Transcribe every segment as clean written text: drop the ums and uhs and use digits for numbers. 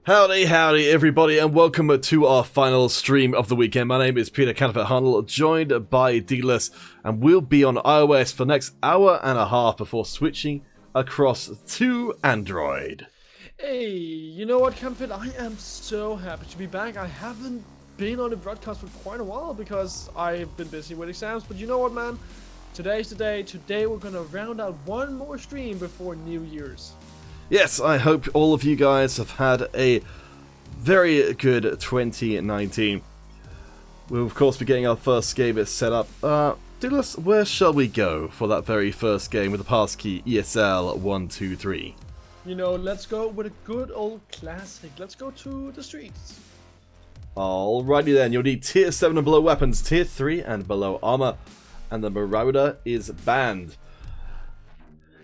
Howdy everybody, and welcome to our final stream of the weekend. My name is Peter Counterfeit Handel, joined by D-less, and we'll be on iOS for the next hour and a half before switching across to Android. Hey, you know what, Counterfeit? I am so happy to be back. I haven't been on the broadcast for quite a while because I've been busy with exams, but you know what, man? Today's the day. Today we're gonna round out one more stream before New Year's. Yes, I hope all of you guys have had a very good 2019. We'll of course be getting our first game set up. D-less, where shall we go for that very first game with the passkey ESL 123? You know, let's go with a good old classic. Let's go to the streets. Alrighty then, you'll need tier 7 and below weapons, tier 3 and below armor, and the Marauder is banned.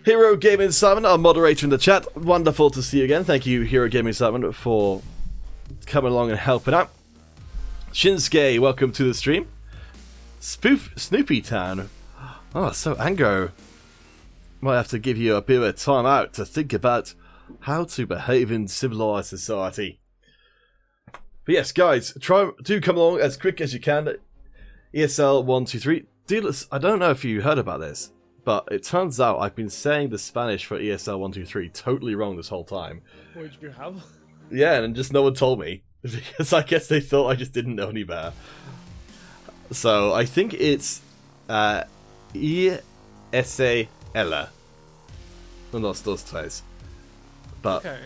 Hero Gaming Simon, our moderator in the chat, wonderful to see you again. Thank you, Hero Gaming Simon, for coming along and helping out. Shinsuke, welcome to the stream. Snoopy Town, oh, so Angro. Might have to give you a bit of time out to think about how to behave in civilized society. But yes, guys, do come along as quick as you can. ESL 123. D-less, I don't know if you heard about this, but it turns out I've been saying the Spanish for ESL 123 totally wrong this whole time. What did you have? Yeah, and just no one told me. Because I guess they thought I just didn't know any better. So I think it's E-S-A-L. Unos dos tres. But, okay.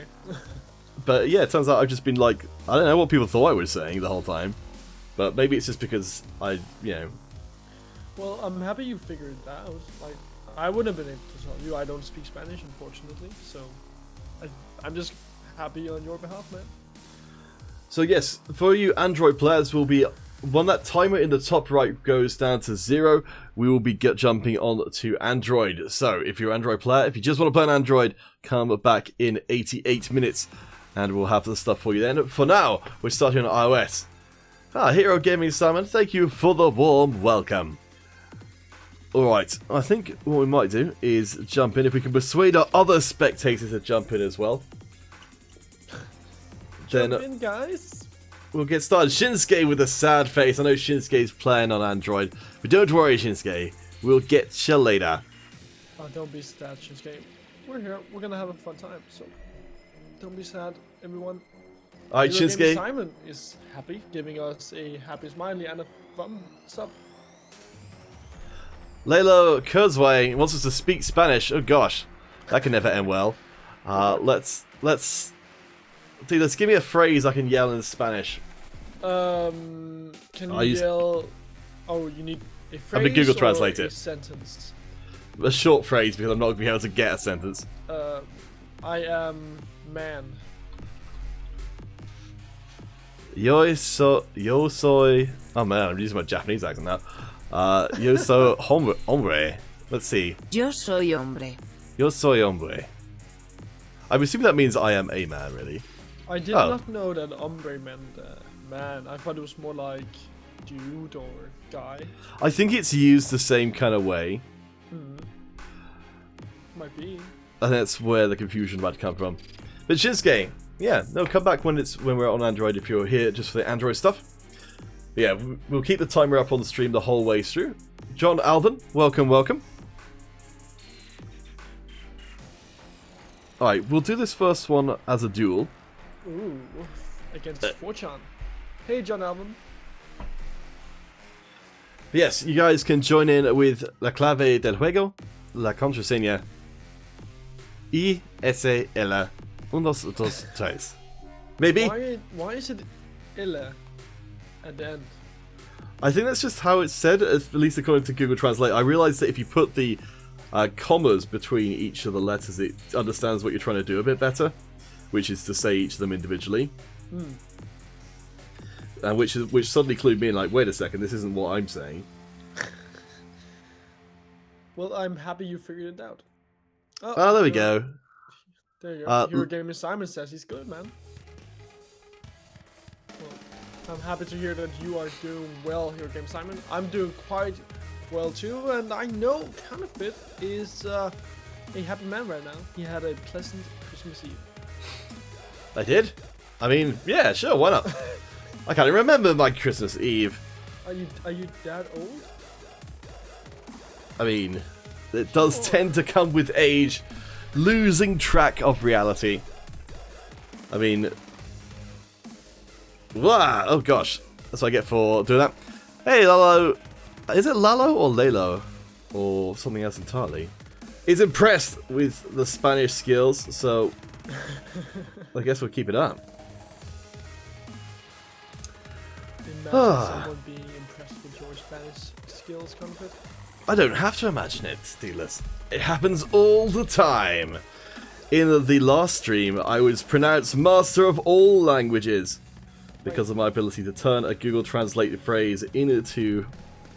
But yeah, it turns out I've just been like, I don't know what people thought I was saying the whole time. But maybe it's just because Well, I'm happy you figured it out. Like, I wouldn't have been able to tell you. I don't speak Spanish, unfortunately. So, I'm just happy on your behalf, man. So yes, for you Android players, will be when that timer in the top right goes down to 0, we will be jumping on to Android. So if you're an Android player, if you just want to play on Android, come back in 88 minutes, and we'll have the stuff for you then. For now, we're starting on iOS. Hero Gaming Simon, thank you for the warm welcome. Alright, I think what we might do is jump in. If we can persuade our other spectators to jump in as well. Jump in, guys. We'll get started. Shinsuke with a sad face. I know Shinsuke's playing on Android, but don't worry, Shinsuke. We'll get you later. Oh, don't be sad, Shinsuke. We're here. We're gonna have a fun time, so don't be sad, everyone. Alright, Shinsuke. Simon is happy, giving us a happy smiley and a thumbs up. Lalo Kurzweil wants us to speak Spanish. Oh gosh, that can never end well. Let's give me a phrase I can yell in Spanish. Can you yell? Oh, you need a phrase. I'm gonna Google or Translate a it. sentence. A short phrase because I'm not gonna be able to get a sentence. I am man. Yo soy. Oh man, I'm using my Japanese accent now. Yo soy hombre. Let's see. Yo soy hombre. Yo soy hombre. I'm assuming that means I am a man, really. I did not know that hombre meant man. I thought it was more like dude or guy. I think it's used the same kind of way. Might be. And that's where the confusion might come from. But Shinsuke, yeah, no, come back when we're on Android if you're here just for the Android stuff. But yeah, we'll keep the timer up on the stream the whole way through. John Alden, welcome. Alright, we'll do this first one as a duel. Ooh, against Fortune. Hey, John Alvin. Yes, you guys can join in with la clave del juego, la contraseña, ISL, 1, 2, 3. Maybe? Why is it illa at the end? I think that's just how it's said, at least according to Google Translate. I realized that if you put the commas between each of the letters, it understands what you're trying to do a bit better, which is to say each of them individually. And which suddenly clued me in, like, wait a second, this isn't what I'm saying. Well, I'm happy you figured it out. Oh, there we go. There you go. Hero Gaming Simon says he's good, man. Well, I'm happy to hear that you are doing well, Hero Gaming Simon. I'm doing quite well too, and I know Counterfeit is a happy man right now. He had a pleasant Christmas Eve. I did? I mean, yeah, sure, why not? I can't even remember my Christmas Eve. Are you that old? I mean, it does tend to come with age, losing track of reality. I mean, wow, oh gosh, that's what I get for doing that. Hey, Lalo, is it Lalo or Lalo? Or something else entirely? He's impressed with the Spanish skills, so I guess we'll keep it up. Imagine someone being impressed with your Spanish skills, Comfort. I don't have to imagine it, Steelers. It happens all the time. In the last stream, I was pronounced master of all languages because of my ability to turn a Google translated phrase into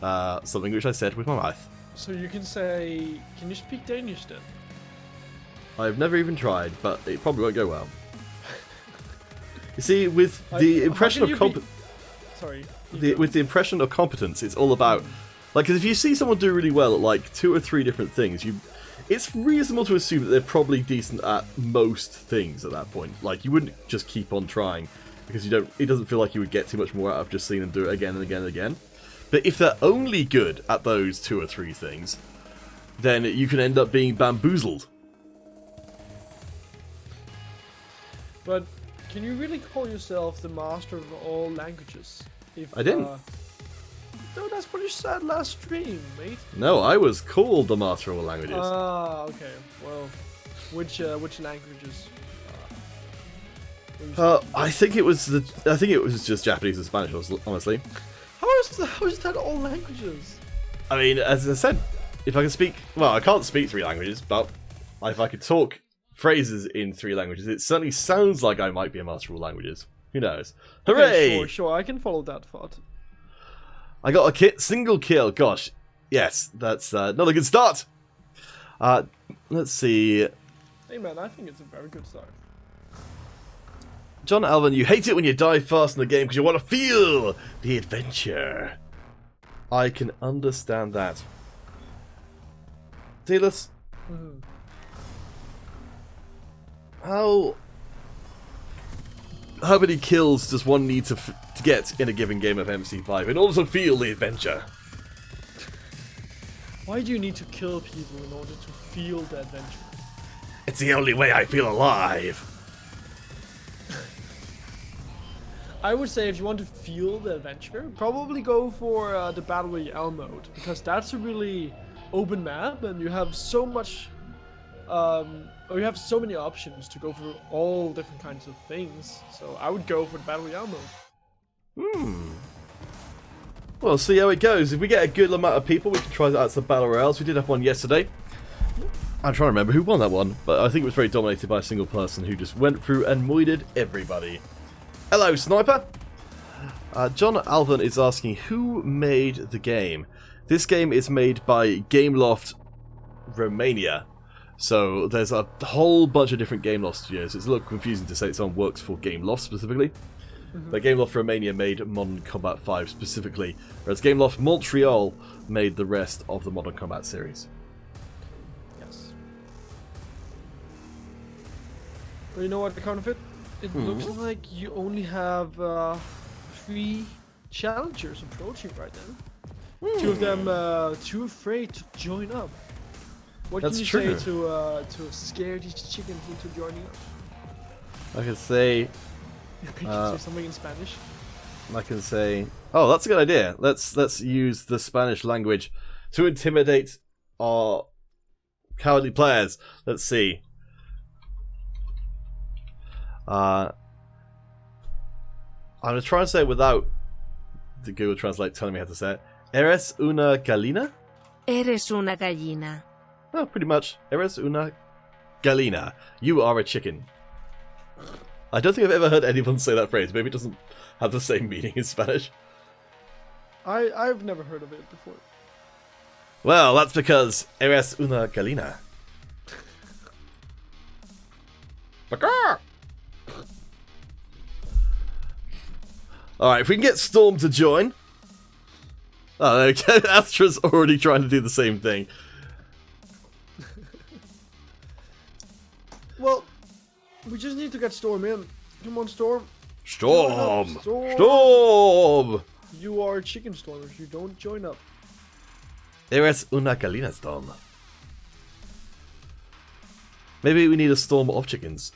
something which I said with my mouth. So you can say, can you speak Danish then? I've never even tried, but it probably won't go well. You see, with the impression of competence, with the impression of competence, it's all about like, 'cause if you see someone do really well at like 2 or 3 different things, it's reasonable to assume that they're probably decent at most things at that point. Like, you wouldn't just keep on trying because it doesn't feel like you would get too much more out of just seeing them do it again and again and again. But if they're only good at those 2 or 3 things, then you can end up being bamboozled. But can you really call yourself the master of all languages? If, I didn't. No, that's what you said last stream, mate. No, I was called the master of all languages. Ah, okay. Well, which languages? I think it was just Japanese and Spanish, honestly. How is that all languages? I mean, as I said, if I can speak, well, I can't speak 3 languages, but if I could talk phrases in 3 languages, it certainly sounds like I might be a master of all languages. Who knows? Hooray! Okay, sure, I can follow that thought. I got a single kill. Gosh, yes, that's not a good start. Let's see. Hey man, I think it's a very good start. John Alvin, you hate it when you die fast in the game because you want to feel the adventure. I can understand that. Dealers, how many kills does one need to get in a given game of MC5 in order to feel the adventure? Why do you need to kill people in order to feel the adventure? It's the only way I feel alive. I would say if you want to feel the adventure, probably go for the Battle Royale mode, because that's a really open map and you have so much, or you have so many options to go through all different kinds of things. So I would go for the Battle Royale mode. Well, see how it goes. If we get a good amount of people, we can try out some Battle Royales. We did have one yesterday. I'm trying to remember who won that one, but I think it was very dominated by a single person who just went through and moided everybody. Hello, Sniper! John Alvin is asking, who made the game? This game is made by Gameloft Romania. So there's a whole bunch of different Gameloft studios. It's a little confusing to say someone works for Gameloft specifically. But Gameloft Romania made Modern Combat 5 specifically, whereas Gameloft Montreal made the rest of the Modern Combat series. Yes. But you know what, the counterfeit? It looks like you only have 3 challengers approaching right now. 2 of them too afraid to join up. What That's can you true. say to scare these chickens into joining up? I can say... Can you say something in Spanish? I can say... Oh, that's a good idea. Let's use the Spanish language to intimidate our cowardly players. Let's see. I'm going to try and say it without the Google Translate telling me how to say it. ¿Eres una gallina? Eres una gallina. Oh, pretty much. ¿Eres una gallina? You are a chicken. I don't think I've ever heard anyone say that phrase. Maybe it doesn't have the same meaning in Spanish. I've never heard of it before. Well, that's because eres una gallina. Alright, if we can get Storm to join. Oh, okay. Astra's already trying to do the same thing. Well, we just need to get Storm in. Come on, Storm. Storm! Storm! Storm! You are chicken stormers. You don't join up. Eres una gallina storm. Maybe we need a storm of chickens.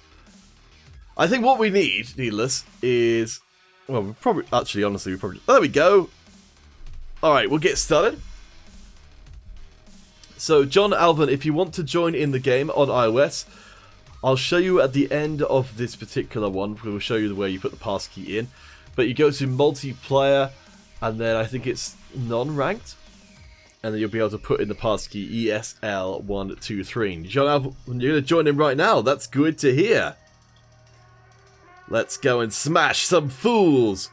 I think what we need, needless, is... Well, we probably... Actually, honestly, we probably... There we go! Alright, we'll get started. So, John Alvin, if you want to join in the game on iOS, I'll show you at the end of this particular one. We'll show you the way you put the passkey in. But you go to multiplayer, and then I think it's non-ranked. And then you'll be able to put in the passkey ESL123. John Alvin, you're going to join in right now. That's good to hear. Let's go and smash some fools.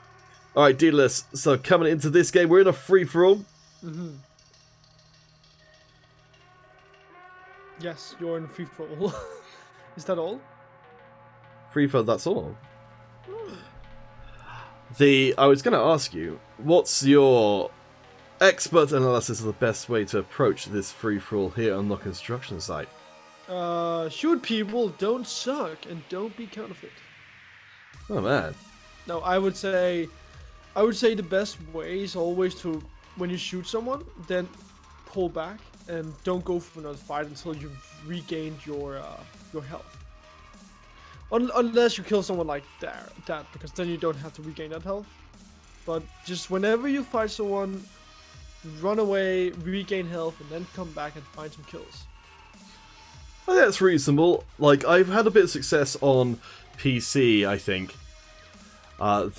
Alright, dealers. So coming into this game, we're in a free-for-all. Yes, you're in free-for-all. Is that all? Free-for-all, that's all. I was going to ask you, what's your expert analysis of the best way to approach this free-for-all here on the construction site? Shoot people, don't suck, and don't be counterfeit. Oh man. No, I would say the best way is always to, when you shoot someone, then pull back and don't go for another fight until you've regained your health. Unless you kill someone like that, because then you don't have to regain that health. But just whenever you fight someone, run away, regain health, and then come back and find some kills. I think that's reasonable. Like, I've had a bit of success on PC, I think. I'm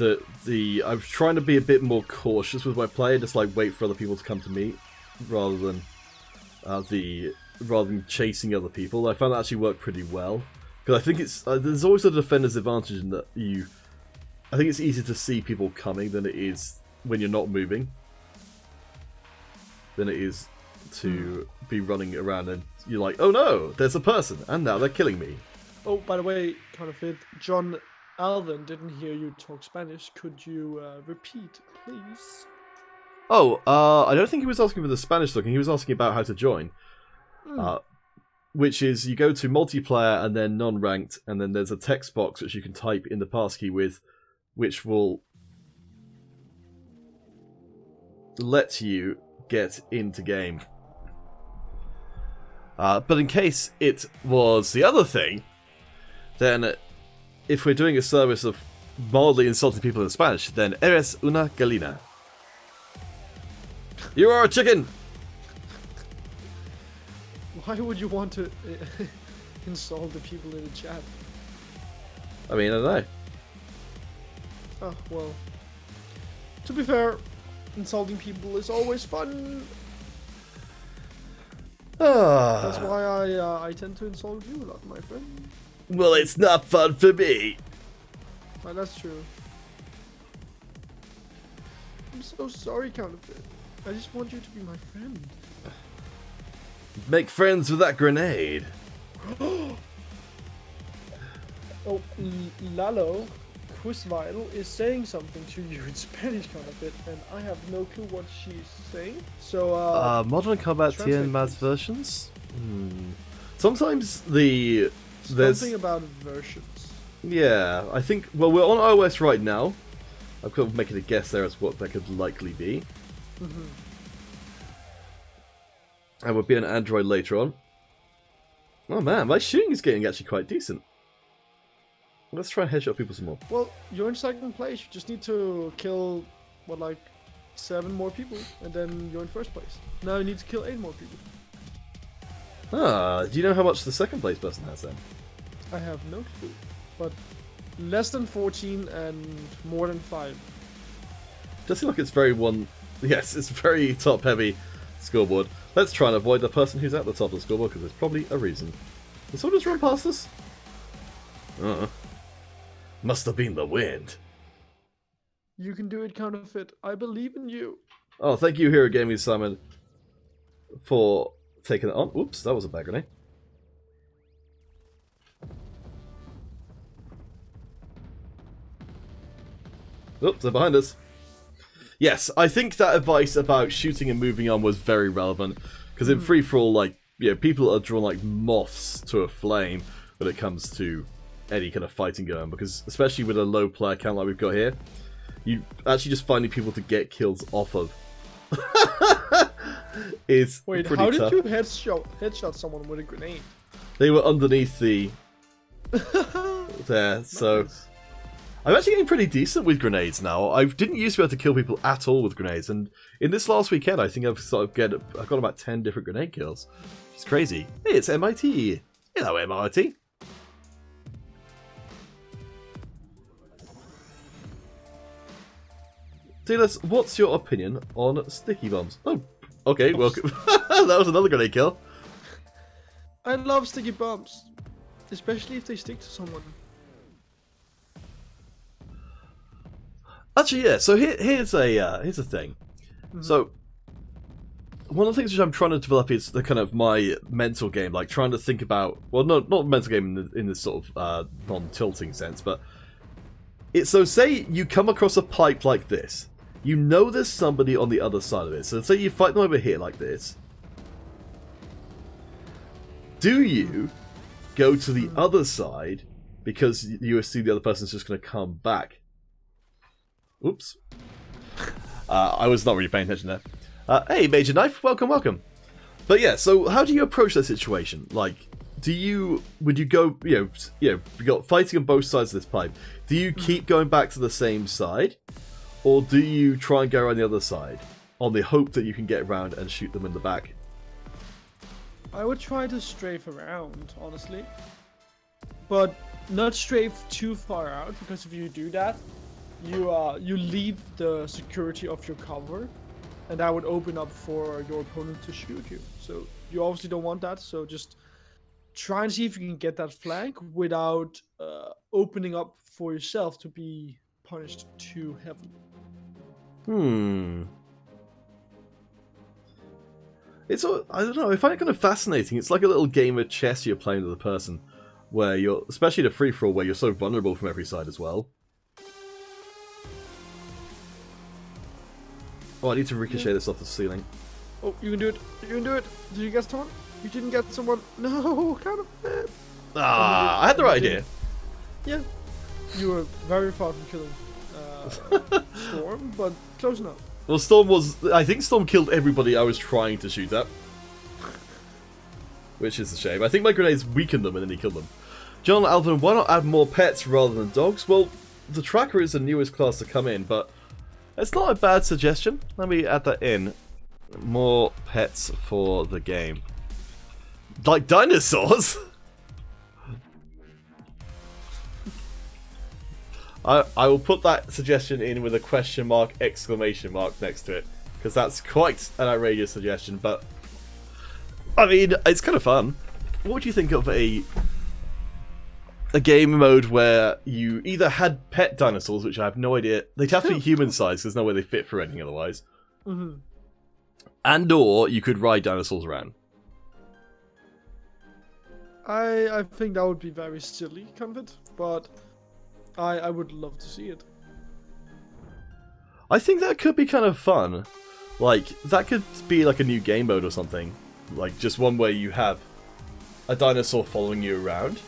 trying to be a bit more cautious with my play, just like wait for other people to come to me, rather than chasing other people. I found that actually worked pretty well, because I think it's there's always a defender's advantage in that I think it's easier to see people coming than it is when you're not moving, than it is to be running around and you're like, oh no, there's a person, and now they're killing me. Oh, by the way, counterfeit, John Alvin didn't hear you talk Spanish. Could you repeat, please? Oh, I don't think he was asking for the Spanish talking. He was asking about how to join. Which is, you go to multiplayer and then non-ranked, and then there's a text box which you can type in the passkey with, which will let you get into game. But in case it was the other thing, then if we're doing a service of mildly insulting people in Spanish, then eres una gallina. You are a chicken! Why would you want to insult the people in the chat? I mean, I don't know. Oh, well. To be fair, insulting people is always fun. That's why I tend to insult you a lot, my friend. Well, it's not fun for me. Well, that's true. I'm so sorry, Counterfeit. I just want you to be my friend. Make friends with that grenade. Oh, Lalo Quizvital is saying something to you in Spanish, Counterfeit, and I have no clue what she's saying. So, Modern Combat TN Mads versions? Sometimes there's something about versions. Yeah, I think, well, we're on iOS right now. I'm kind of making a guess there as what that could likely be. And we'll be on Android later on. Oh man, my shooting is getting actually quite decent. Let's try and headshot people some more. Well, you're in second place. You just need to kill, what, like 7 more people, and then you're in first place. Now you need to kill 8 more people. Do you know how much the second place person has then? I have no clue, but less than 14 and more than 5. Does seem like it's very yes, it's very top heavy scoreboard. Let's try and avoid the person who's at the top of the scoreboard, because there's probably a reason. Did someone just run past us? Must have been the wind. You can do it, Counterfeit. I believe in you. Oh, thank you, Hero Gaming Simon, for taking it on. Oops, that was a bad grenade. Oops, they're behind us. Yes, I think that advice about shooting and moving on was very relevant, because in free-for-all, like, yeah, people are drawn like moths to a flame when it comes to any kind of fighting going, because especially with a low player count like we've got here, you actually just finding people to get kills off of is Wait, pretty how tough. did you headshot someone with a grenade? They were underneath the there, so Nice. I'm actually getting pretty decent with grenades now. I didn't used to be able to kill people at all with grenades, and in this last weekend, I think I've got about 10 different grenade kills. It's crazy. Hey, it's MIT. Hello, MIT. Dealers, what's your opinion on sticky bombs? Oh, okay, welcome. That was another grenade kill. I love sticky bombs, especially if they stick to someone. Actually, yeah. So here's a thing. Mm-hmm. So one of the things which I'm trying to develop is the kind of my mental game, like trying to think about. Well, no, not mental game in this sort of non-tilting sense, but it's so. Say you come across a pipe like this, you know there's somebody on the other side of it. So say you fight them over here like this. Do you go to the other side because you assume the other person's just going to come back? Oops. I was not really paying attention there. Hey, Major Knife, welcome. But yeah, so how do you approach that situation? Like, would you go, you got fighting on both sides of this pipe. Do you keep going back to the same side? Or do you try and go around the other side on the hope that you can get around and shoot them in the back? I would try to strafe around, honestly. But not strafe too far out, because if you do that, you leave the security of your cover, and that would open up for your opponent to shoot you. So you obviously don't want that, so just try and see if you can get that flank without opening up for yourself to be punished too heavily. It's I don't know, I find it kind of fascinating. It's like a little game of chess you're playing with a person, where you're, especially the free-for-all, where you're so vulnerable from every side as well. Oh, I need to ricochet this off the ceiling. Oh, you can do it. You can do it. Did you get someone? You didn't get someone. No, kind of bad. Ah, I had the right idea. Yeah. You were very far from killing Storm, but close enough. Well, I think Storm killed everybody I was trying to shoot at. Which is a shame. I think my grenades weakened them and then he killed them. John Alvin, why not add more pets rather than dogs? Well, the tracker is the newest class to come in, but it's not a bad suggestion. Let me add that in. More pets for the game. Like dinosaurs? I will put that suggestion in with a question mark, exclamation mark next to it. Because that's quite an outrageous suggestion, but I mean, it's kind of fun. What would you think of a game mode where you either had pet dinosaurs, which I have no idea, they'd have to be human-sized, there's no way they fit for anything otherwise, and or you could ride dinosaurs around. I think that would be very silly, Comfort, but I would love to see it. I think that could be kind of fun. Like, that could be like a new game mode or something. Like, just one where you have a dinosaur following you around,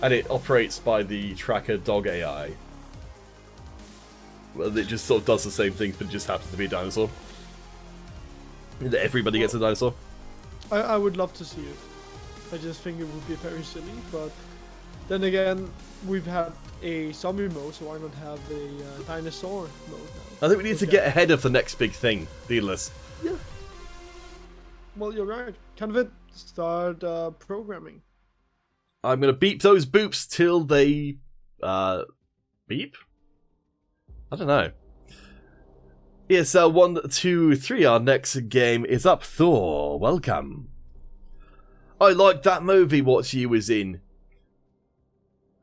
and it operates by the tracker dog AI. Well, it just sort of does the same things, but it just happens to be a dinosaur. Everybody gets a dinosaur. I would love to see it. I just think it would be very silly, but then again, we've had a zombie mode, so why not have a dinosaur mode now? I think we need to get ahead of the next big thing, Dealers. Yeah. Well, you're right. Convert, start programming. I'm going to beep those boops till they beep? I don't know. Yes, 1, 2, 3, our next game is up. Thor, welcome. I like that movie what you was in.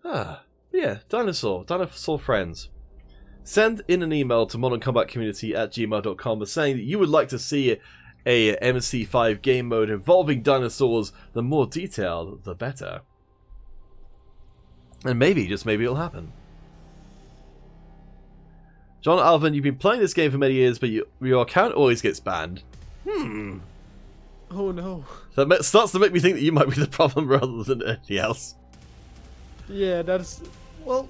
Ah, yeah, dinosaur friends. Send in an email to moderncombatcommunity@gmail.com saying that you would like to see a MC5 game mode involving dinosaurs. The more detailed, the better. And maybe, just maybe, it'll happen. John Alvin, you've been playing this game for many years, but your account always gets banned. Oh no. That starts to make me think that you might be the problem rather than anything else. Yeah, that's well.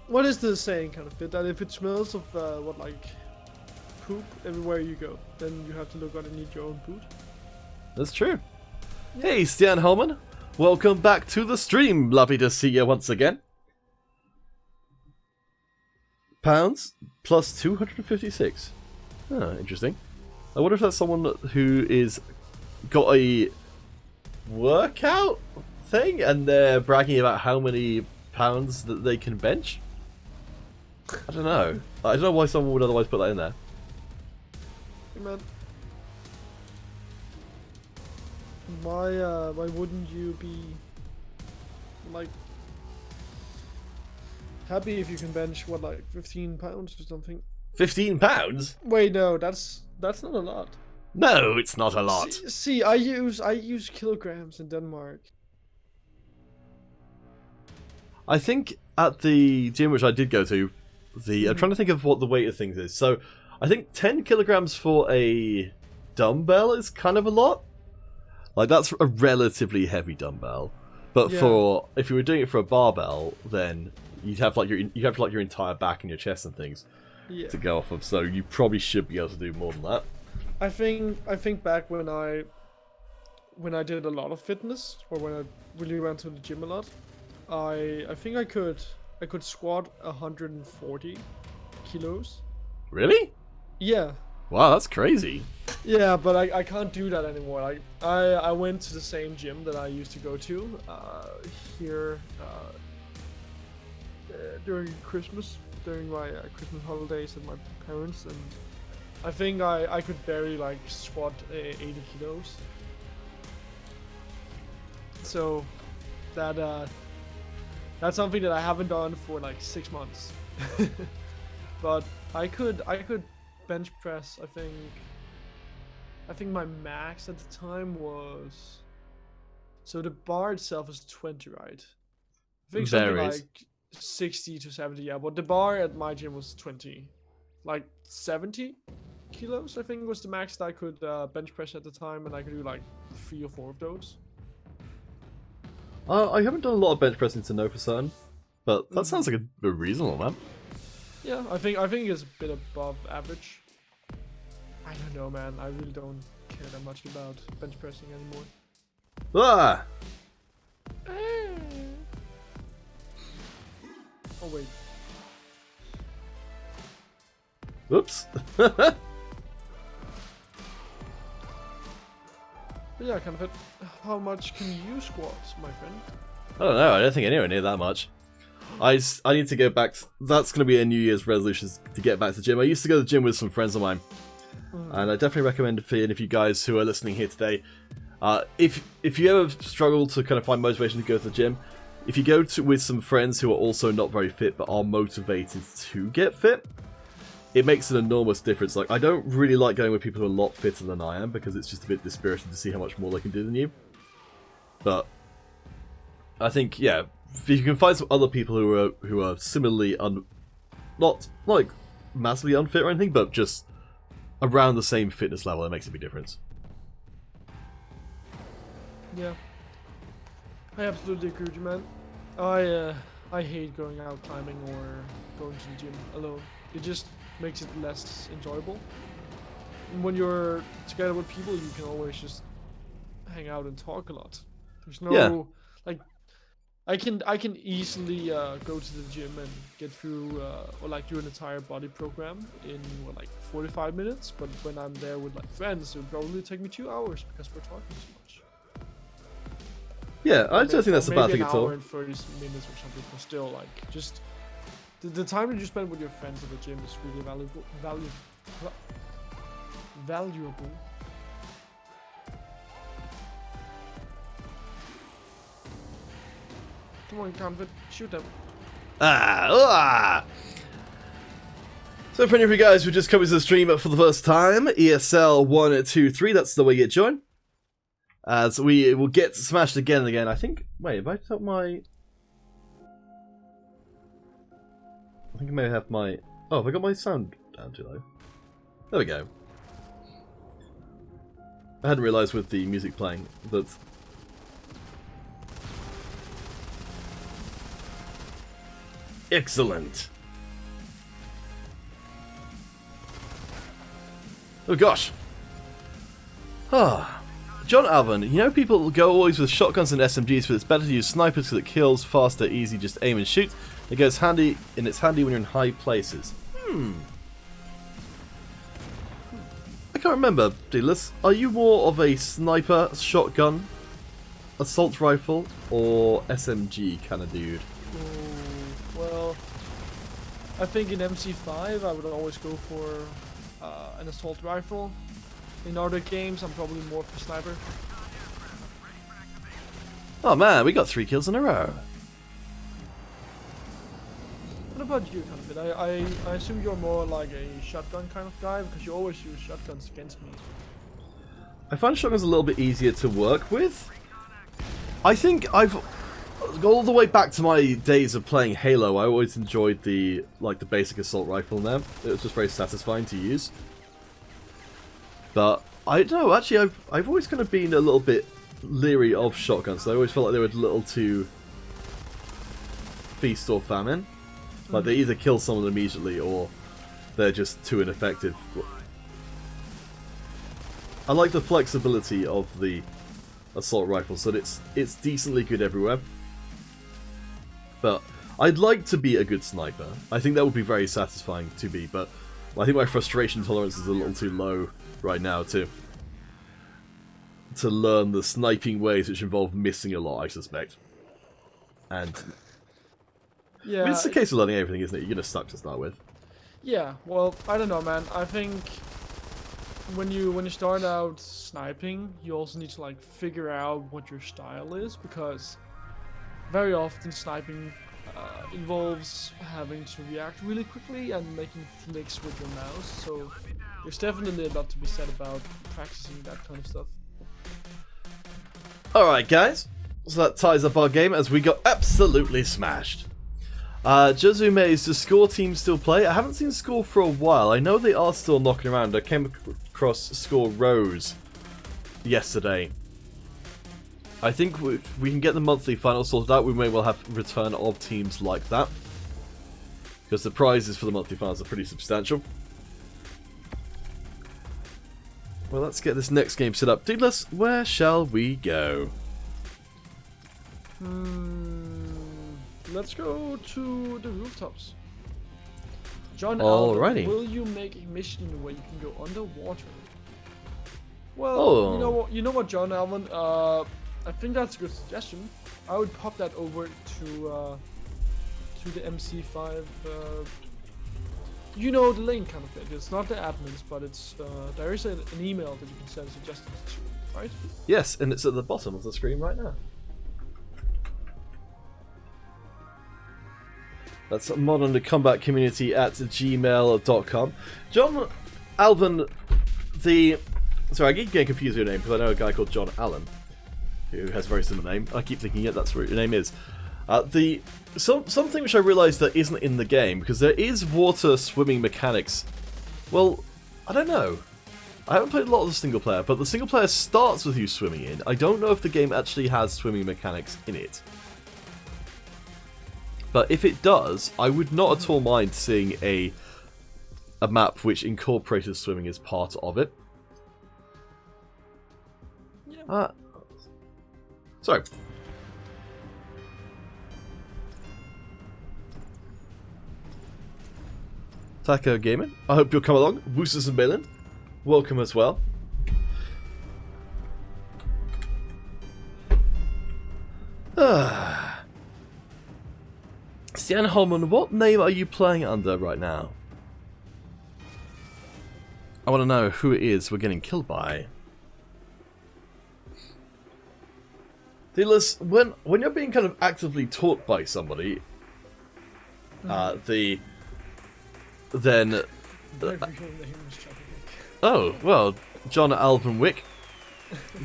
What is the saying, kind of fit? That if it smells of poop everywhere you go, then you have to look underneath your own boot. That's true. Hey, Stian Holman. Welcome back to the stream. Lovely to see you once again. Pounds plus 256. Oh, interesting. I wonder if that's someone who is got a workout thing and they're bragging about how many pounds that they can bench. I don't know. I don't know why someone would otherwise put that in there. Hey, man. Why wouldn't you be like happy if you can bench what, like 15 pounds or something? 15 pounds? Wait, no, that's not a lot. No, it's not a lot. See, I use kilograms in Denmark. I think at the gym which I did go to, I'm trying to think of what the weight of things is. So I think 10 kilograms for a dumbbell is kind of a lot. Like that's a relatively heavy dumbbell. But for if you were doing it for a barbell, then you'd have like your entire back and your chest and things to go off of. So you probably should be able to do more than that. I think back when I did a lot of fitness, or when I really went to the gym a lot, I think I could squat 140 kilos. Really? Yeah. Wow, that's crazy. Yeah, but I can't do that anymore. Like I went to the same gym that I used to go to here during Christmas, during my Christmas holidays with my parents, and I think I could barely like squat 80 kilos. So that's something that I haven't done for like 6 months. But I could bench press. I think my max at the time was, so the bar itself is 20, right? I think something like 60 to 70. Yeah, but the bar at my gym was 20, like 70 kilos. I think was the max that I could bench press at the time, and I could do like 3 or 4 of those. I haven't done a lot of bench pressing to know for certain, but that sounds like a reasonable amount. Yeah, I think it's a bit above average. I don't know, man. I really don't care that much about bench pressing anymore. Ah! Oh wait. Oops. But yeah, kind of it. How much can you squat, my friend? I don't know. I don't think anywhere near that much. I need to go back. That's going to be a New Year's resolution, to get back to the gym. I used to go to the gym with some friends of mine, and I definitely recommend it for any of you guys who are listening here today. If you ever struggle to kind of find motivation to go to the gym, if you go with some friends who are also not very fit but are motivated to get fit, it makes an enormous difference. Like, I don't really like going with people who are a lot fitter than I am, because it's just a bit dispiriting to see how much more they can do than you. But I think, yeah, if you can find some other people who are similarly not like massively unfit or anything, but just around the same fitness level, it makes a big difference. Yeah, I absolutely agree with you, man. I hate going out climbing or going to the gym alone. It just makes it less enjoyable. And when you're together with people, you can always just hang out and talk a lot. There's no like, I can easily go to the gym and get through or like do an entire body program in what, like 45 minutes. But when I'm there with like friends, it would probably take me 2 hours because we're talking so much. Yeah, I don't think that's a bad thing at all. Maybe an hour and 30 minutes or something, but still, like, just the time that you spend with your friends at the gym is really valuable. Come on, Convid, shoot them. So for any of you guys who just come into the stream for the first time, ESL 123, that's the way you get joined. So we will get smashed again and again. I think. Wait, have I got my? I think I may have my. Oh, have I got my sound down too low? There we go. I hadn't realised with the music playing that. Excellent. Oh gosh. Ah, John Alvin, you know people go always with shotguns and SMGs, but it's better to use snipers because it kills faster, easy, just aim and shoot. It goes handy, and it's handy when you're in high places. I can't remember, Dealers. Are you more of a sniper, shotgun, assault rifle, or SMG kind of dude? Well, I think in MC5 I would always go for an assault rifle. In other games I'm probably more for sniper. Oh man, we got 3 kills in a row. What about you, Confid? I assume you're more like a shotgun kind of guy because you always use shotguns against me. I find shotguns a little bit easier to work with. I think I've all the way back to my days of playing Halo. I always enjoyed the basic assault rifle there. It was just very satisfying to use. But I don't know. Actually, I've always kind of been a little bit leery of shotguns. I always felt like they were a little too feast or famine. Like they either kill someone immediately or they're just too ineffective. I like the flexibility of the assault rifle, so that it's decently good everywhere. But I'd like to be a good sniper. I think that would be very satisfying to be, but I think my frustration tolerance is a little too low right now to learn the sniping ways, which involve missing a lot, I suspect. And yeah, I mean, it's the case of learning everything, isn't it? You're gonna suck to start with. Yeah, well, I don't know, man. I think when you start out sniping, you also need to like figure out what your style is, because very often sniping involves having to react really quickly and making flicks with your mouse. So there's definitely a lot to be said about practicing that kind of stuff. Alright guys, so that ties up our game as we got absolutely smashed. Jazume, is the score team still play? I haven't seen score for a while. I know they are still knocking around. I came across score Rose yesterday. I think we can get the monthly final sorted out. We may well have return of teams like that, because the prizes for the monthly finals are pretty substantial. Well, let's get this next game set up. Douglas, where shall we go? Let's go to the rooftops. John Alrighty. Alden, will you make a mission where you can go underwater? Well, you know what, John Alvin? I think that's a good suggestion. I would pop that over to the MC5. You know the link kind of thing. It's not the admins, but it's there is an email that you can send suggestions to, right? Yes, and it's at the bottom of the screen right now. That's modern the combat community at gmail.com. John Alvin, sorry, I keep getting confused with your name because I know a guy called John Allen who has a very similar name. I keep thinking, yeah, that's what your name is. Something which I realised that isn't in the game, because there is water swimming mechanics. Well, I don't know. I haven't played a lot of the single player, but the single player starts with you swimming in. I don't know if the game actually has swimming mechanics in it. But if it does, I would not at all mind seeing a map which incorporated swimming as part of it. Yeah. Sorry. Taco Gaming, I hope you'll come along. Woosters and Balin, welcome as well. Stian Holman, what name are you playing under right now? I want to know who it is we're getting killed by. Dealers, when you're being kind of actively taught by somebody, oh, well, John Alvin Wick,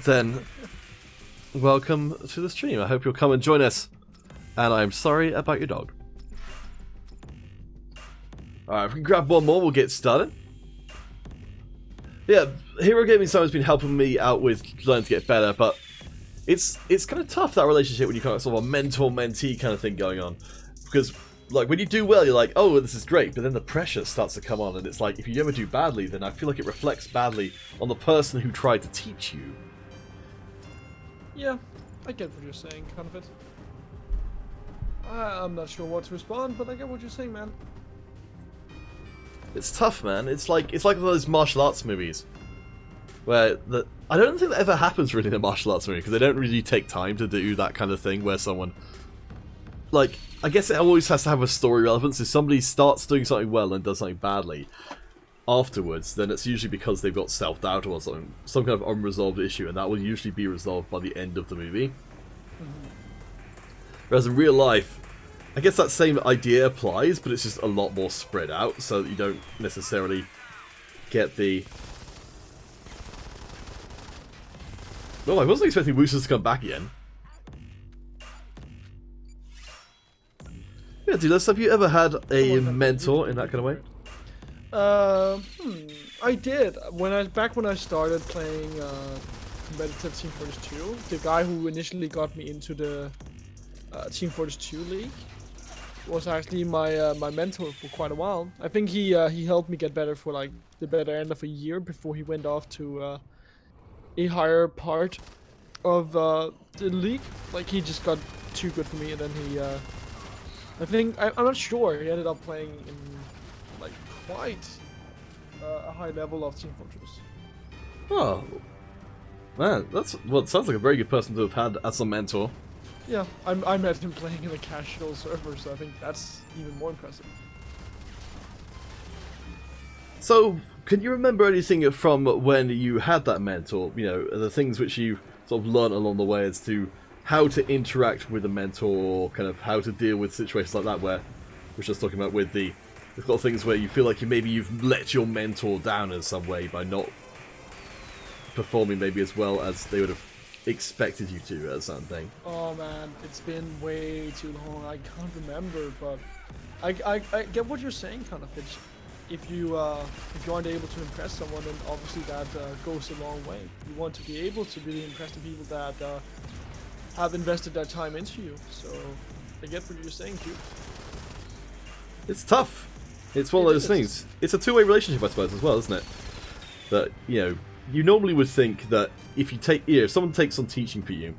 then welcome to the stream. I hope you'll come and join us. And I'm sorry about your dog. Alright, if we can grab one more, we'll get started. Yeah, Hero Gaming Simon's been helping me out with learning to get better, but it's kind of tough, that relationship, when you kind of sort of a mentor-mentee kind of thing going on. Because like when you do well, you're like, oh, this is great, but then the pressure starts to come on, and it's like if you ever do badly, then I feel like it reflects badly on the person who tried to teach you. Yeah, I get what you're saying, kind of it. I'm not sure what to respond, but I get what you're saying, man. It's tough, man. It's like one of those martial arts movies where I don't think that ever happens really in a martial arts movie because they don't really take time to do that kind of thing where someone, like, I guess it always has to have a story relevance. If somebody starts doing something well and does something badly afterwards, then it's usually because they've got self-doubt or something, some kind of unresolved issue, and that will usually be resolved by the end of the movie. Whereas in real life, I guess that same idea applies, but it's just a lot more spread out, so that you don't necessarily get the... No, I wasn't expecting Woosters to come back again. Yeah, dude, have you ever had a mentor in that kind of way? I did. Back when I started playing competitive Team Fortress 2, the guy who initially got me into the Team Fortress 2 League was actually my mentor for quite a while. I think he helped me get better for like the better end of a year before he went off to a higher part of the league. Like he just got too good for me, and then he I'm not sure, he ended up playing in like quite a high level of Team Fortress. Oh, man, it sounds like a very good person to have had as a mentor. Yeah, I met him playing in a casual server, so I think that's even more impressive. So, can you remember anything from when you had that mentor? You know, the things which you sort of learned along the way as to how to interact with a mentor, or kind of how to deal with situations like that, where we're just talking about with the got things where you feel like you've let your mentor down in some way by not performing maybe as well as they would have expected you to at some thing. Oh man, it's been way too long. I can't remember, but I get what you're saying, kind of. If you aren't able to impress someone, then obviously that goes a long way. You want to be able to really impress the people that have invested their time into you. So I get what you're saying too. It's tough. It's one of those things. It's a two-way relationship, I suppose, as well, isn't it? That, you know, you normally would think that if someone takes on teaching for you,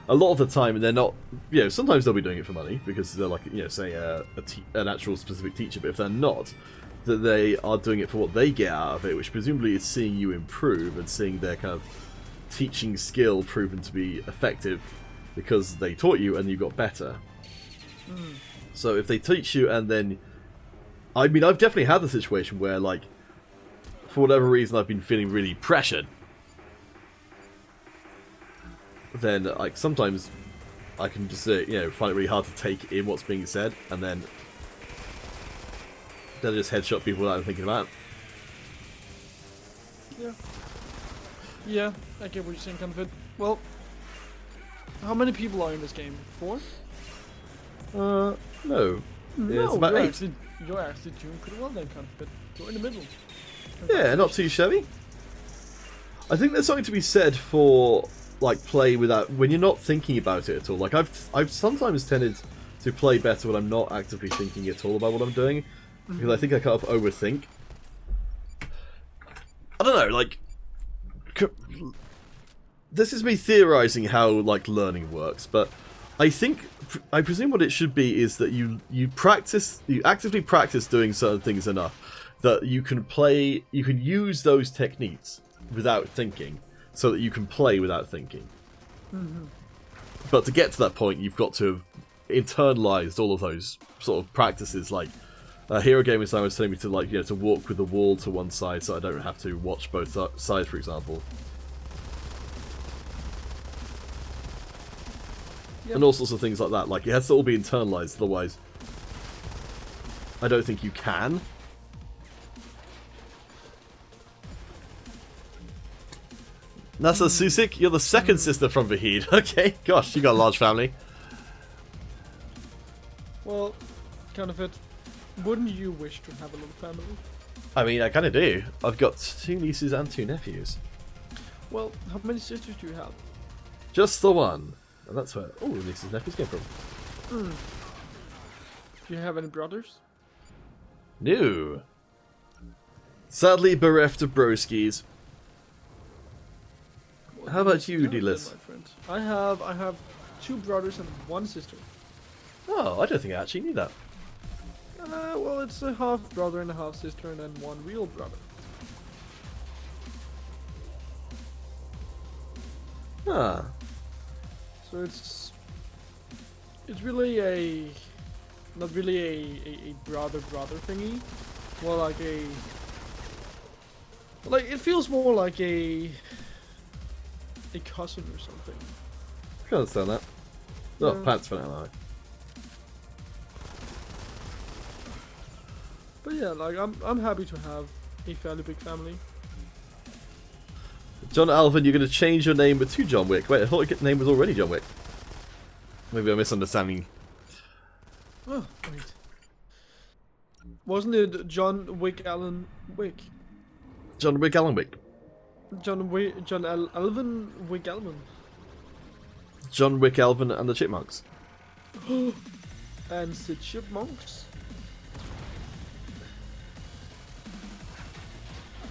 a lot of the time, and they're not, you know, sometimes they'll be doing it for money because they're like, you know, say an actual specific teacher, but if they're not, that they are doing it for what they get out of it, which presumably is seeing you improve and seeing their kind of teaching skill proven to be effective because they taught you and you got better. So if they teach you and then, I mean, I've definitely had the situation where, like, for whatever reason I've been feeling really pressured, then like sometimes I can just you know, find it really hard to take in what's being said, and then they'll just headshot people without thinking about it. Yeah, I get what you're saying, kind of it. Well, how many people are in this game? 4? No. No, It's about 8. You're actually doing pretty well then, kind of. You're in the middle. Yeah, not too shabby. I think there's something to be said for like play without, when you're not thinking about it at all. Like I've sometimes tended to play better when I'm not actively thinking at all about what I'm doing, because I think I kind of overthink. I don't know, like this is me theorizing how like learning works, but I presume what it should be is that you actively practice doing certain things enough that you can use those techniques without thinking, so that you can play without thinking. But to get to that point, you've got to have internalized all of those sort of practices. Like Hero Gaming Design was telling me to, like, you know, to walk with the wall to one side, so I don't have to watch both sides, for example. Yep. And all sorts of things like that. Like, it has to all be internalized, otherwise I don't think you can. Nasa Susik, you're the second sister from Vahid. Okay, gosh, you got a large family. Well, kind of it. Wouldn't you wish to have a little family? I mean, I kind of do. I've got 2 nieces and 2 nephews. Well, how many sisters do you have? Just the one. And that's where all the nieces and nephews came from. Do you have any brothers? No. Sadly bereft of broskies. How about you, D-List? I have 2 brothers and 1 sister. Oh, I don't think I actually knew that. Well, it's a half brother and a half sister, and then 1 real brother. Ah. So it's really not really a brother thingy, more like it feels more like a cousin or something. I can understand that. Oh, Yeah. pants for now. But yeah, like I'm happy to have a fairly big family. John Alvin, you're going to change your name to John Wick. Wait, I thought your name was already John Wick. Maybe I'm misunderstanding. Oh, wait. Wasn't it John Wick Allen Wick? John Wick Allen Wick. Alvin Wick Allen. John Wick Alvin and the Chipmunks. And the Chipmunks.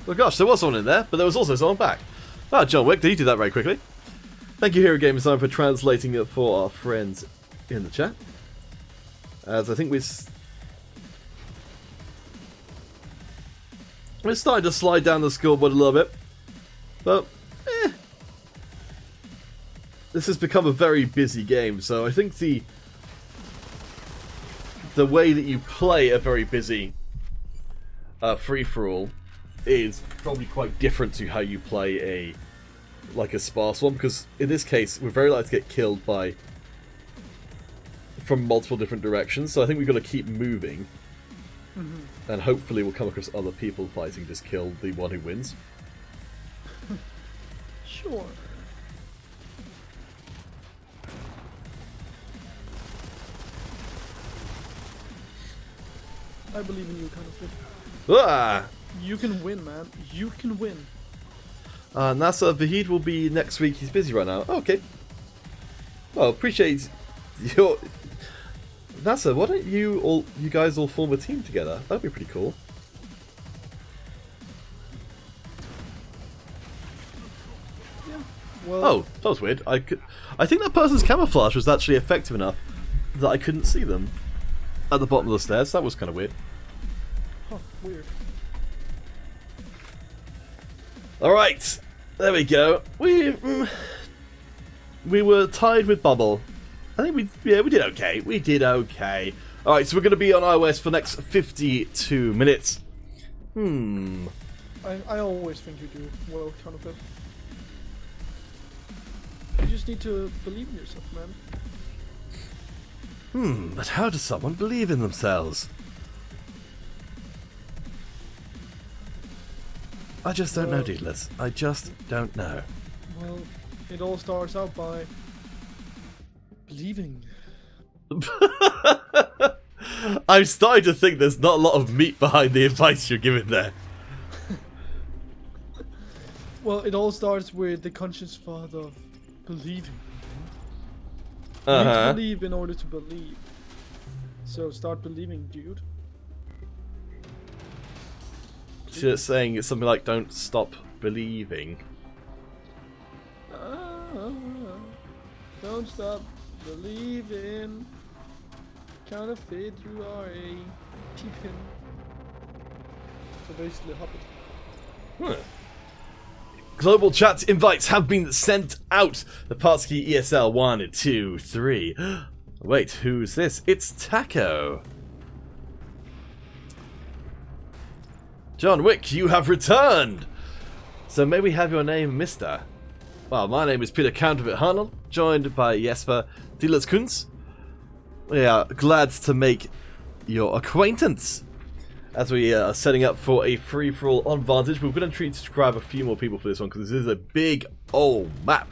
Well, gosh, there was someone in there, but there was also someone back. Ah, John Wick, did you do that very quickly? Thank you, Hero Gamer Simon, for translating it for our friends in the chat. As I think we're starting to slide down the scoreboard a little bit. But, this has become a very busy game, so I think the way that you play a very busy free-for-all is probably quite different to how you play a sparse one, because in this case we're very likely to get killed from multiple different directions, so I think we've got to keep moving, and hopefully we'll come across other people fighting, just kill the one who wins. Sure. I believe in you, kind of thing. Ah! You can win, man. You can win. NASA Vahid will be next week. He's busy right now. Okay. Well, appreciate your NASA. Why don't you guys all form a team together? That'd be pretty cool. Yeah. Well. Oh, that was weird. I think that person's camouflage was actually effective enough that I couldn't see them at the bottom of the stairs. That was kind of weird. Huh, weird. Alright, there we go. We were tied with Bubble. I think we did okay. We did okay. Alright, so we're going to be on iOS for the next 52 minutes. I always think you do well, kind of it. You just need to believe in yourself, man. But how does someone believe in themselves? I just don't know, Deedless. I just don't know. Well, it all starts out by believing. I'm starting to think there's not a lot of meat behind the advice you're giving there. Well, it all starts with the conscious thought of believing. You need to believe in order to believe. So start believing, dude. Just saying it's something like don't stop believing. Don't stop believing. Counterfeit, you are a chicken. So basically, Hobbit. Global chat invites have been sent out. The passkey ESL 1, 2, 3. Wait, who's this? It's Taco. John Wick, you have returned! So may we have your name, Mr.? Well, my name is Peter Counterfeit Harnell, joined by Jesper Dillerskens. We are glad to make your acquaintance. As we are setting up for a free-for-all on Vantage, we're going to try to grab a few more people for this one, because this is a big old map.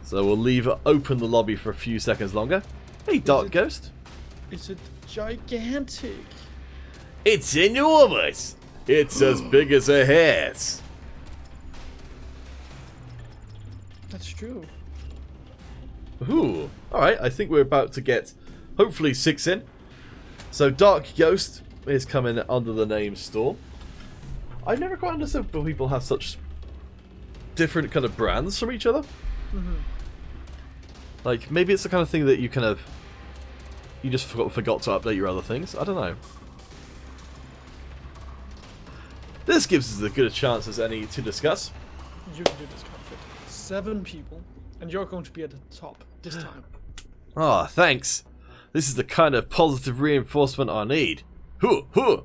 So we'll leave open the lobby for a few seconds longer. Hey, Dark Ghost. Is it gigantic? It's enormous! It's as big as a hat! That's true. Ooh, alright, I think we're about to get hopefully 6 in. So Dark Ghost is coming under the name Storm. I've never quite understood why people have such different kind of brands from each other. Mm-hmm. Like, maybe it's the kind of thing that you kind of... You just forgot to update your other things. I don't know. This gives us as good a chance as any to discuss. You can do this, Comfort. 7 people, and you're going to be at the top this time. Ah, thanks. This is the kind of positive reinforcement I need. Hoo, hoo.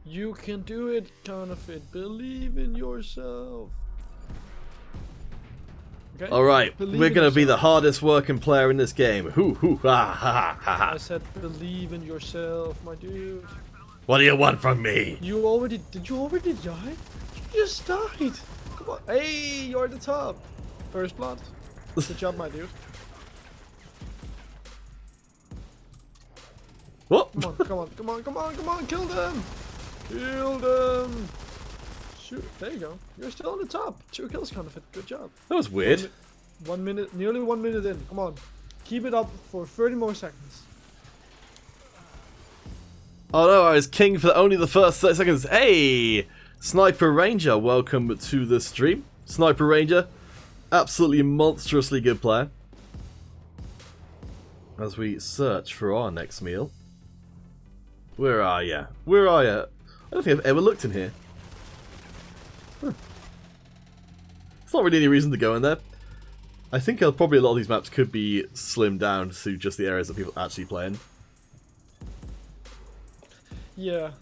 You can do it, Counterfeit. Believe in yourself. Okay? Alright, Believe we're in going to be the yourself. hardest working player in this game. Hoo, hoo, ha, ha, ha, ha. I said believe in yourself, my dude. What do you want from me? Did you already die? You just died. Come on. Hey, you're at the top. First blood. Good job, my dude. What? Come on, come on, come on, come on, come on, kill them! Kill them! Shoot, there you go. You're still on the top. 2 kills, Counterfeit. Good job. That was weird. 1 minute, nearly 1 minute in. Come on. Keep it up for 30 more seconds. Oh no, I was king for only the first 30 seconds. Hey! Sniper Ranger, welcome to the stream. Sniper Ranger, absolutely monstrously good player. As we search for our next meal. Where are ya? Where are ya? I don't think I've ever looked in here. Huh. There's not really any reason to go in there. I think probably a lot of these maps could be slimmed down to just the areas that people actually play in. Yeah.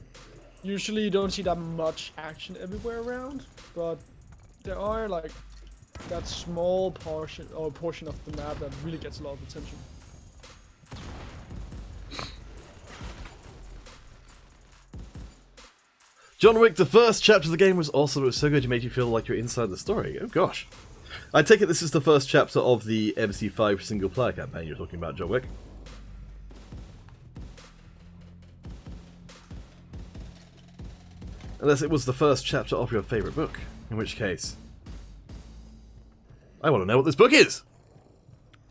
Usually you don't see that much action everywhere around, but there are like that small portion of the map that really gets a lot of attention. John Wick, the first chapter of the game was awesome. It was so good you made you feel like you're inside the story. Oh gosh. I take it this is the first chapter of the MC5 single player campaign you're talking about, John Wick. Unless it was the first chapter of your favourite book. In which case... I want to know what this book is!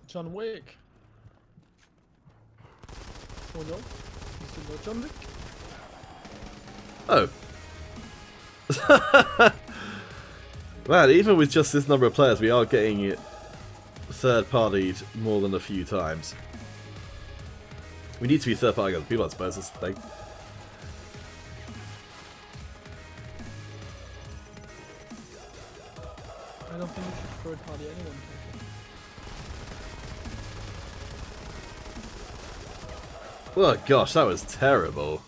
John Wick. Oh no? Is it not John Wick? Oh. Man, even with just this number of players, we are getting it third-partied more than a few times. We need to be third-party other people, I suppose, that's the thing. I don't think you should third party anyone. Oh gosh, that was terrible.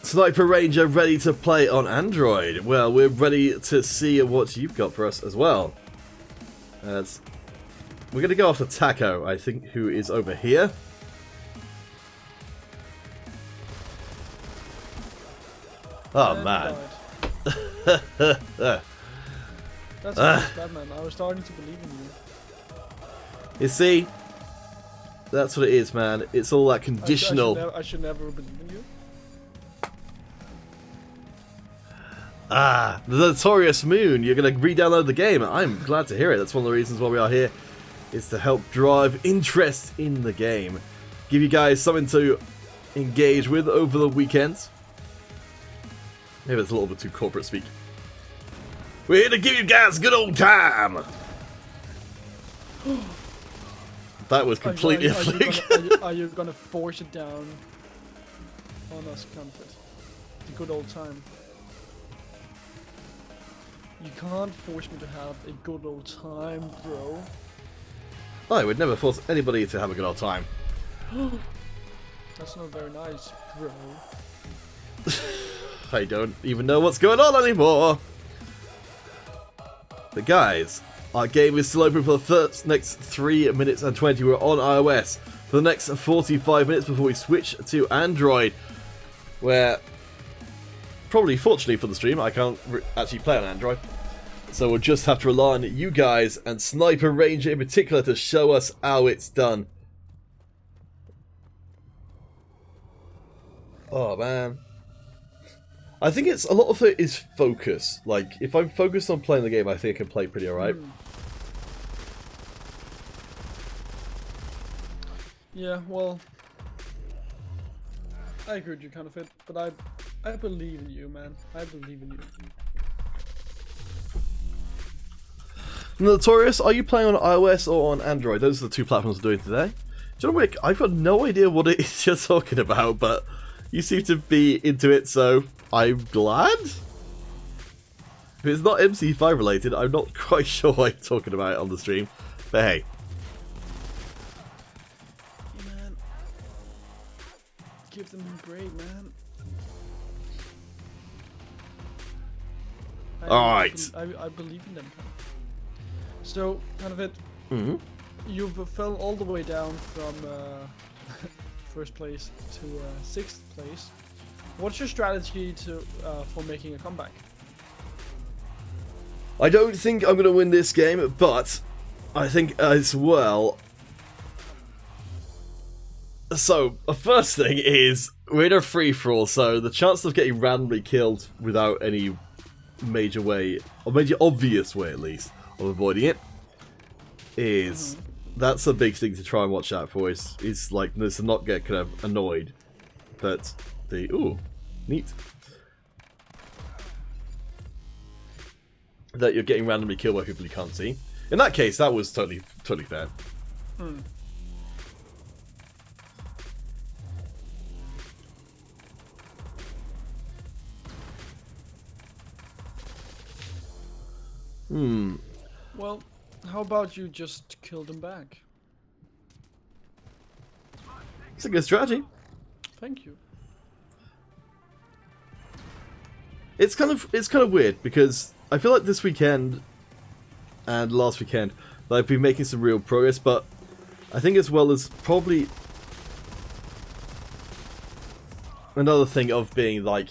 Sniper Ranger ready to play on Android. Well, we're ready to see what you've got for us as well. We're going to go after Taco, I think, who is over here. Oh, And man. died. That's bad, man. I was starting to believe in you. You see? That's what it is, man. It's all that conditional. I should never believe in you. Ah, the Notorious Moon. You're going to re-download the game. I'm glad to hear it. That's one of the reasons why we are here, is to help drive interest in the game. Give you guys something to engage with over the weekends. Maybe it's a little bit too corporate speak. We're here to give you guys a good old time. That was completely a flick. Are you gonna force it down on us, Comfort? The good old time. You can't force me to have a good old time, bro. I would never force anybody to have a good old time. That's not very nice, bro. I don't even know what's going on anymore. But guys, our game is still open for the next 3 minutes and 20. We're on iOS for the next 45 minutes before we switch to Android, where probably, fortunately for the stream, I can't actually play on Android. So we'll just have to rely on you guys and Sniper Ranger in particular to show us how it's done. Oh man. I think it's a lot of it is focus. Like, if I'm focused on playing the game, I think I can play pretty alright. Yeah, well, I agree with you, kind of it, but I believe in you, man. I believe in you. Notorious, are you playing on iOS or on Android? Those are the two platforms we're doing today. John Wick, I've got no idea what it is you're talking about, but you seem to be into it, so I'm glad. If it's not MC5 related, I'm not quite sure why you're talking about it on the stream, but hey. Man, give them a break, man. Alright. I believe in them. So, kind of it. Mm-hmm. You've fell all the way down from first place to 6th place. What's your strategy to for making a comeback? I don't think I'm going to win this game, but I think as well. So, the first thing is, we're in a free-for-all, so the chance of getting randomly killed without any major way, or major obvious way at least, of avoiding it, is... That's a big thing to try and watch out for, is like, to not get kind of annoyed that the... Ooh, neat. That you're getting randomly killed by people you can't see. In that case, that was totally fair. Well, how about you just kill them back? It's a good strategy. Thank you. It's kind of weird because I feel like this weekend and last weekend that I've been making some real progress, but I think as well as probably another thing of being like,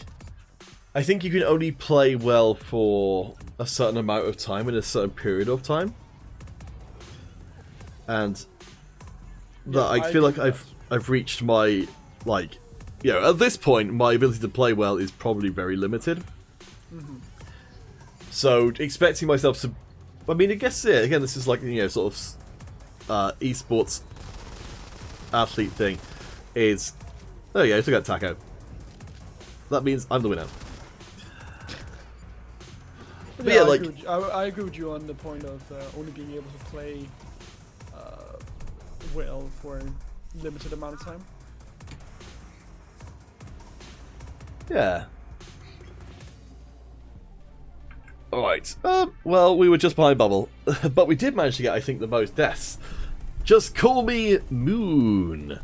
I think you can only play well for a certain amount of time in a certain period of time, and that I feel like I've reached my, like, you know, at this point my ability to play well is probably very limited. So expecting myself to, I mean, I guess again this is like, you know, sort of esports athlete thing is, there you go, took out Taco. That means I'm the winner. But yeah, like, I agree with you on the point of only being able to play well for a limited amount of time. Yeah. Alright, well, we were just behind Bubble, but we did manage to get, I think, the most deaths. Just call me Moon.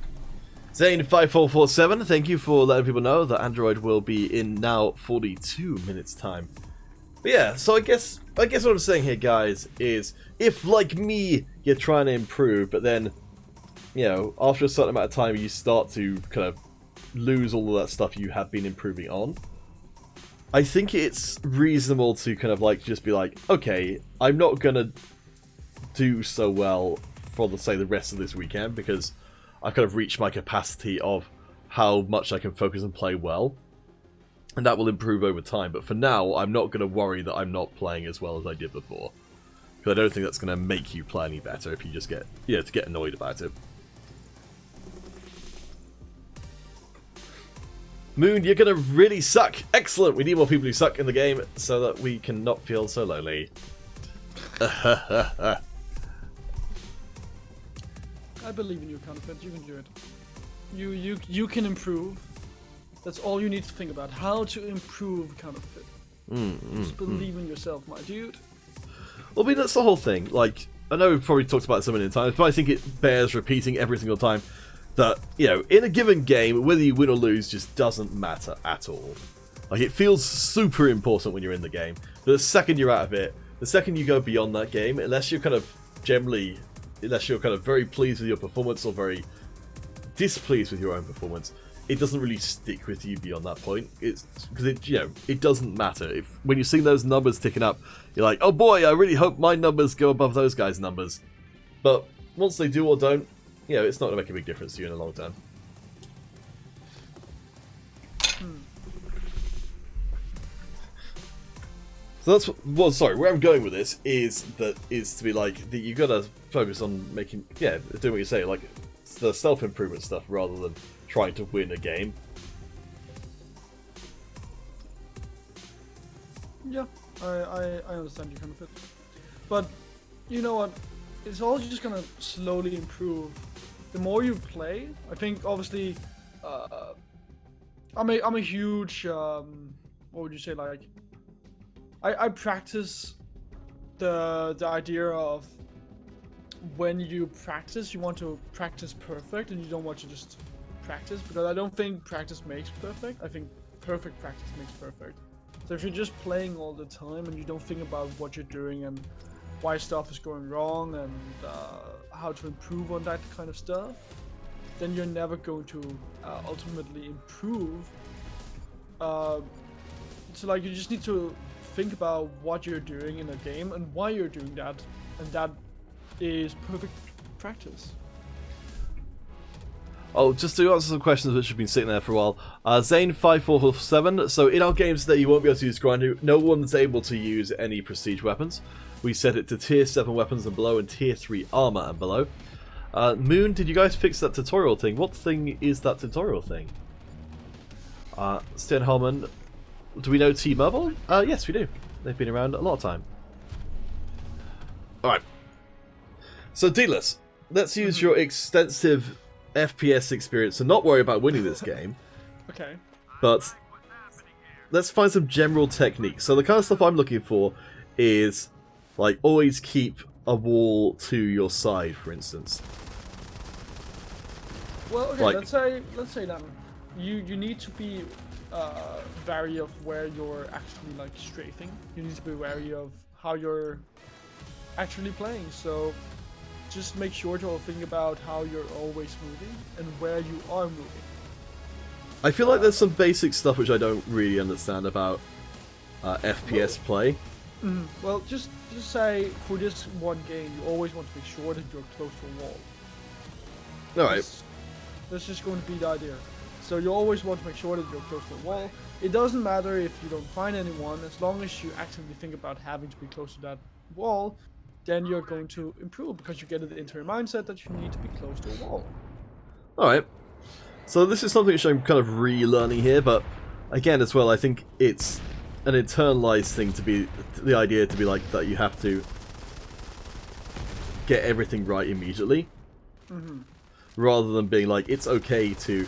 Zane5447, thank you for letting people know that Android will be in now 42 minutes time. But yeah, so I guess what I'm saying here, guys, is if, like me, you're trying to improve, but then, you know, after a certain amount of time you start to kind of lose all of that stuff you have been improving on, I think it's reasonable to kind of like just be like, okay, I'm not gonna do so well for the rest of this weekend because I've kind of reached my capacity of how much I can focus and play well, and that will improve over time. But for now, I'm not going to worry that I'm not playing as well as I did before, because I don't think that's going to make you play any better if you just get, you know, to get annoyed about it. Moon, you're going to really suck. Excellent. We need more people who suck in the game so that we can not feel so lonely. I believe in you, Confident. You can do it. You can improve. That's all you need to think about. How to improve, Counterfeit. Just believe in yourself, my dude. Well, I mean, that's the whole thing. Like, I know we've probably talked about it so many times, but I think it bears repeating every single time that, you know, in a given game, whether you win or lose just doesn't matter at all. Like, it feels super important when you're in the game, but the second you're out of it, the second you go beyond that game, unless you're kind of very pleased with your performance or very displeased with your own performance, it doesn't really stick with you beyond that point. It's because it doesn't matter. When you're seeing those numbers ticking up, you're like, oh boy, I really hope my numbers go above those guys' numbers. But once they do or don't, you know, it's not going to make a big difference to you in the long term. So that's where I'm going with this is to be like, you got to focus on doing what you say, like the self-improvement stuff rather than trying to win a game. Yeah, I understand you kind of it. But you know what? It's all just gonna slowly improve. The more you play, I think obviously, I'm a huge what would you say, like I practice the idea of when you practice, you want to practice perfect and you don't want to just practice, because I don't think practice makes perfect. I think perfect practice makes perfect. So if you're just playing all the time and you don't think about what you're doing and why stuff is going wrong and how to improve on that kind of stuff, then you're never going to ultimately improve. So like you just need to think about what you're doing in a game and why you're doing that, and that is perfect practice. Oh, just to answer some questions which have been sitting there for a while. Zane5447, so in our games today you won't be able to use grind. No one's able to use any prestige weapons. We set it to tier 7 weapons and below and tier 3 armor and below. Moon, did you guys fix that tutorial thing? What thing is that tutorial thing? Stian Holman, do we know T-Mobile? Yes, we do. They've been around a lot of time. Alright. So, Dealers, let's use your extensive FPS experience and not worry about winning this game. Okay. But let's find some general techniques. So the kind of stuff I'm looking for is, like, always keep a wall to your side, for instance. Well, okay, Like, let's say that you need to be wary of where you're actually like strafing. You need to be wary of how you're actually playing. So just make sure to think about how you're always moving and where you are moving. I feel like there's some basic stuff which I don't really understand about FPS play. Well, just say for this one game, you always want to make sure that you're close to a wall. Alright. That's just going to be the idea. So you always want to make sure that you're close to a wall. It doesn't matter if you don't find anyone, as long as you actively think about having to be close to that wall, then you're going to improve, because you get it into your mindset that you need to be close to a wall. Alright. So this is something which I'm kind of relearning here, but again as well, I think it's an internalized thing to be, the idea to be like that you have to get everything right immediately. Rather than being like, it's okay to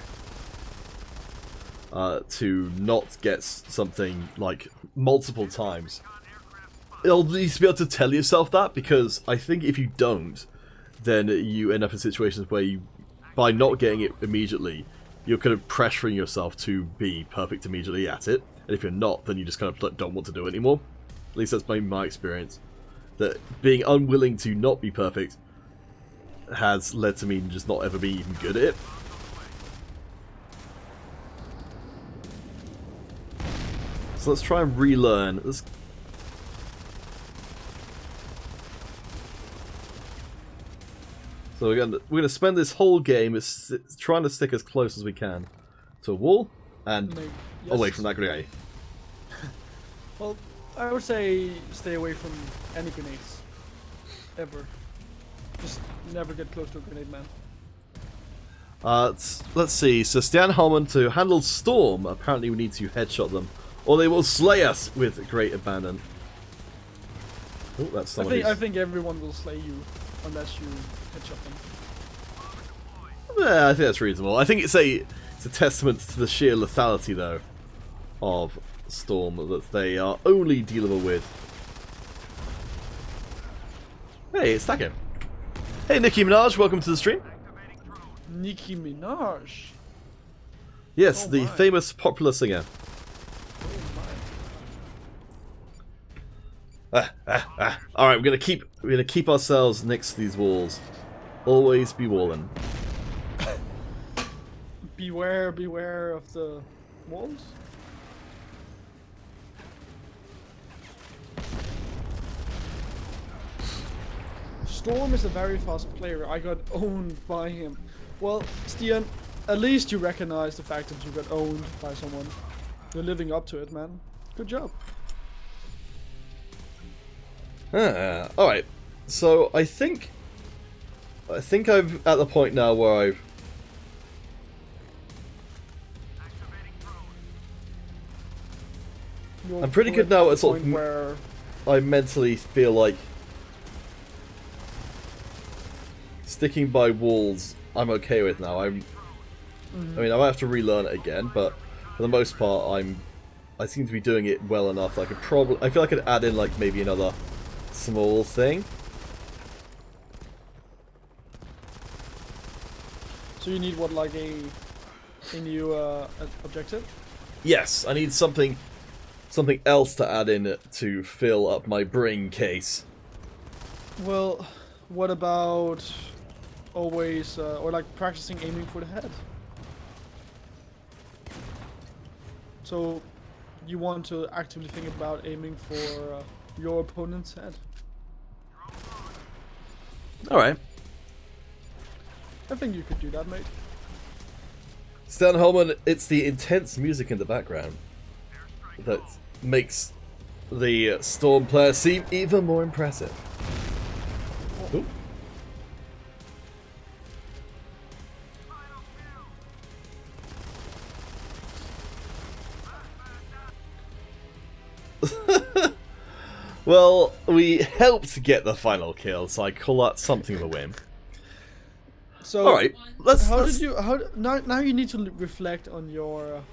not get something like multiple times. It'll at least be able to tell yourself that, because I think if you don't, then you end up in situations where you, by not getting it immediately, you're kind of pressuring yourself to be perfect immediately at it. And if you're not, then you just kind of don't want to do it anymore. At least that's been my experience. That being unwilling to not be perfect has led to me just not ever being even good at it. So let's try and relearn. So we're gonna spend this whole game trying to stick as close as we can to a wall and away from that grenade. Well, I would say stay away from any grenades. Ever. Just never get close to a grenade, man. Let's see. So Stian Holman, to handle Storm, apparently we need to headshot them, or they will slay us with great abandon. Oh, that's somebody. I think everyone will slay you unless you headshot them. Yeah, I think that's reasonable. I think it's a testament to the sheer lethality, though, of Storm, that they are only dealable with. Hey, it's Taco. Hey, Nicki Minaj, welcome to the stream. Nicki Minaj? Yes, Oh the my. famous popular singer. Oh Alright, we're gonna keep ourselves next to these walls. Always be walling. Beware of the walls. Storm is a very fast player. I got owned by him. Well, Stian, at least you recognize the fact that you got owned by someone. You're living up to it, man. Good job. Alright, so I think I think I'm at the point now where I'm pretty good now at sort of where I mentally feel like sticking by walls I'm okay with now. I mean, I might have to relearn it again, but for the most part, I seem to be doing it well enough. I feel like I could add in like maybe another small thing. So you need what, like a new objective? Yes, I need something else to add in to fill up my brain case. Well, what about always or like practicing aiming for the head? So you want to actively think about aiming for your opponent's head. All right. I think you could do that, mate. Stan Holman, it's the intense music in the background that makes the Storm player seem even more impressive. Ooh. Well, we helped get the final kill, so I call that something of a win. So, all right, now you need to reflect on your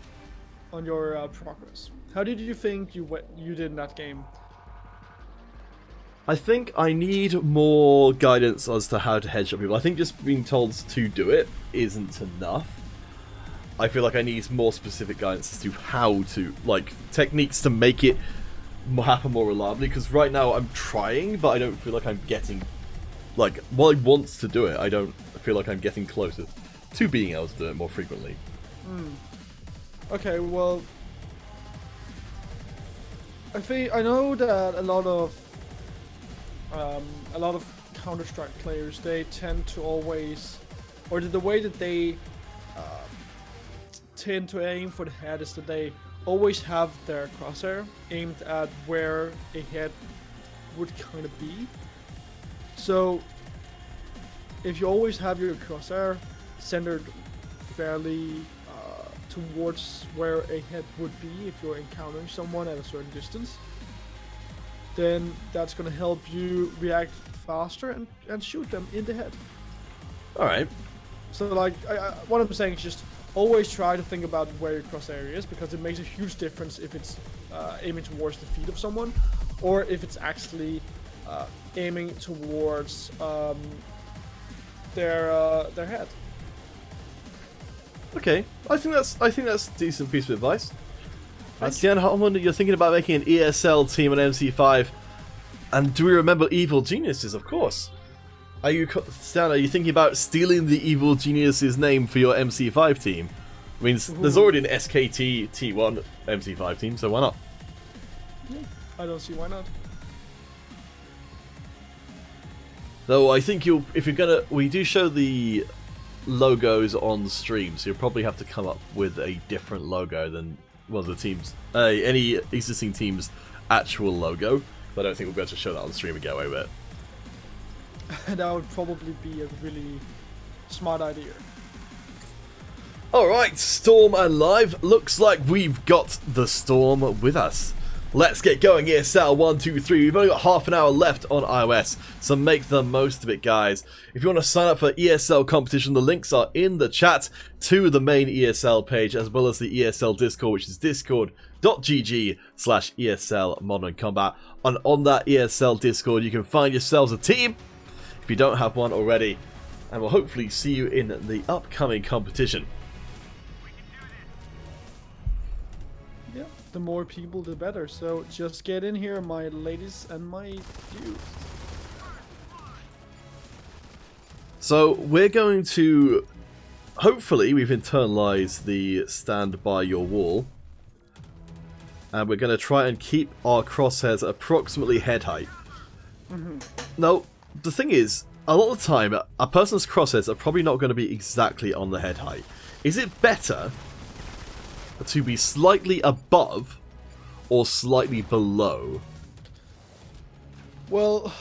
progress. How did you think you did in that game? I think I need more guidance as to how to headshot people. I think just being told to do it isn't enough. I feel like I need more specific guidance as to how to, like, techniques to make it happen more reliably, because right now I'm trying, but I don't feel like I'm getting, like, while I want to do it, I don't feel like I'm getting closer to being able to do it more frequently. Okay, well, I know that a lot of Counter-Strike players, they tend to always, or the way that they tend to aim for the head is that they always have their crosshair aimed at where a head would kind of be. So if you always have your crosshair centered fairly towards where a head would be if you're encountering someone at a certain distance, then that's going to help you react faster and shoot them in the head. Alright. So like, what I'm saying is just always try to think about where your crosshair is, because it makes a huge difference if it's aiming towards the feet of someone, or if it's actually aiming towards their head. Okay, I think that's a decent piece of advice. Stan Holman, you're thinking about making an ESL team on MC5, and do we remember Evil Geniuses? Of course. Stan, are you thinking about stealing the Evil Geniuses name for your MC5 team? I mean, there's already an SKT T1 MC5 team, so why not? Yeah, I don't see why not. Though I think we do show the logos on stream, so you'll probably have to come up with a different logo than the team's, any existing team's actual logo. But I don't think we'll be able to show that on stream and get away with it. That would probably be a really smart idea. Alright, Storm and Live. Looks like we've got the Storm with us. Let's get going, ESL 1, 2, 3. We've only got half an hour left on iOS, so make the most of it, guys. If you want to sign up for ESL competition, the links are in the chat to the main ESL page, as well as the ESL Discord, which is discord.gg/ESL Modern Combat. And on that ESL Discord, you can find yourselves a team, if you don't have one already, and we'll hopefully see you in the upcoming competition. Yeah, the more people the better, so just get in here, my ladies and my dudes. So we're going to, hopefully we've internalized the stand by your wall, and we're going to try and keep our crosshairs approximately head height. Now, the thing is, a lot of the time, a person's crosshairs are probably not going to be exactly on the head height. Is it better to be slightly above or slightly below? Well,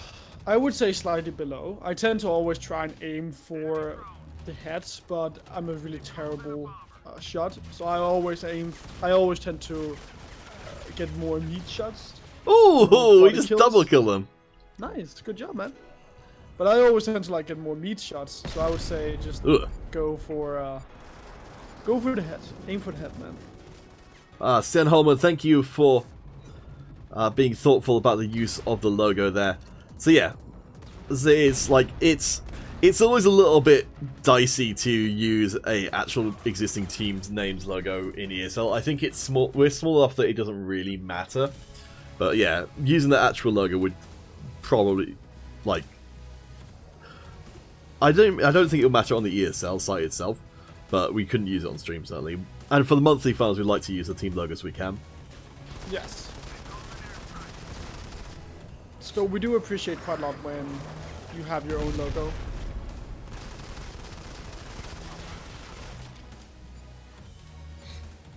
I would say slightly below. I tend to always try and aim for the heads, but I'm a really terrible shot. So I always tend to get more meat shots. Ooh, we just kills. double kill them. Nice, good job, man. But I always tend to like get more meat shots. So I would say just go for the head. Aim for the head, man. Sten Holman, thank you for being thoughtful about the use of the logo there. So yeah, it's like it's always a little bit dicey to use a actual existing team's name's logo in ESL. I think it's small. We're small enough that it doesn't really matter. But yeah, using the actual logo would probably like. I don't think it would matter on the ESL site itself, but we couldn't use it on stream certainly. And for the monthly files, we'd like to use the team logos we can. Yes. So we do appreciate quite a lot when you have your own logo.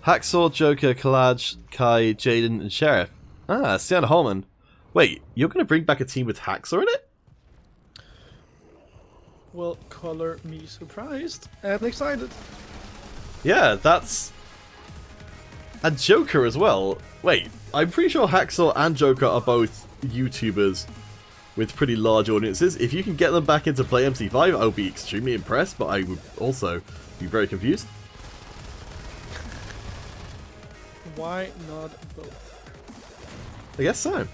Hacksaw, Joker, Kalaj, Kai, Jaden, and Sheriff. Sienna Holman. Wait, you're going to bring back a team with Hacksaw in it? Well, color me surprised and excited. Yeah, that's... And Joker as well. Wait, I'm pretty sure Hacksaw and Joker are both YouTubers with pretty large audiences. If you can get them back into Play MC5, I would be extremely impressed, but I would also be very confused. Why not both? I guess so.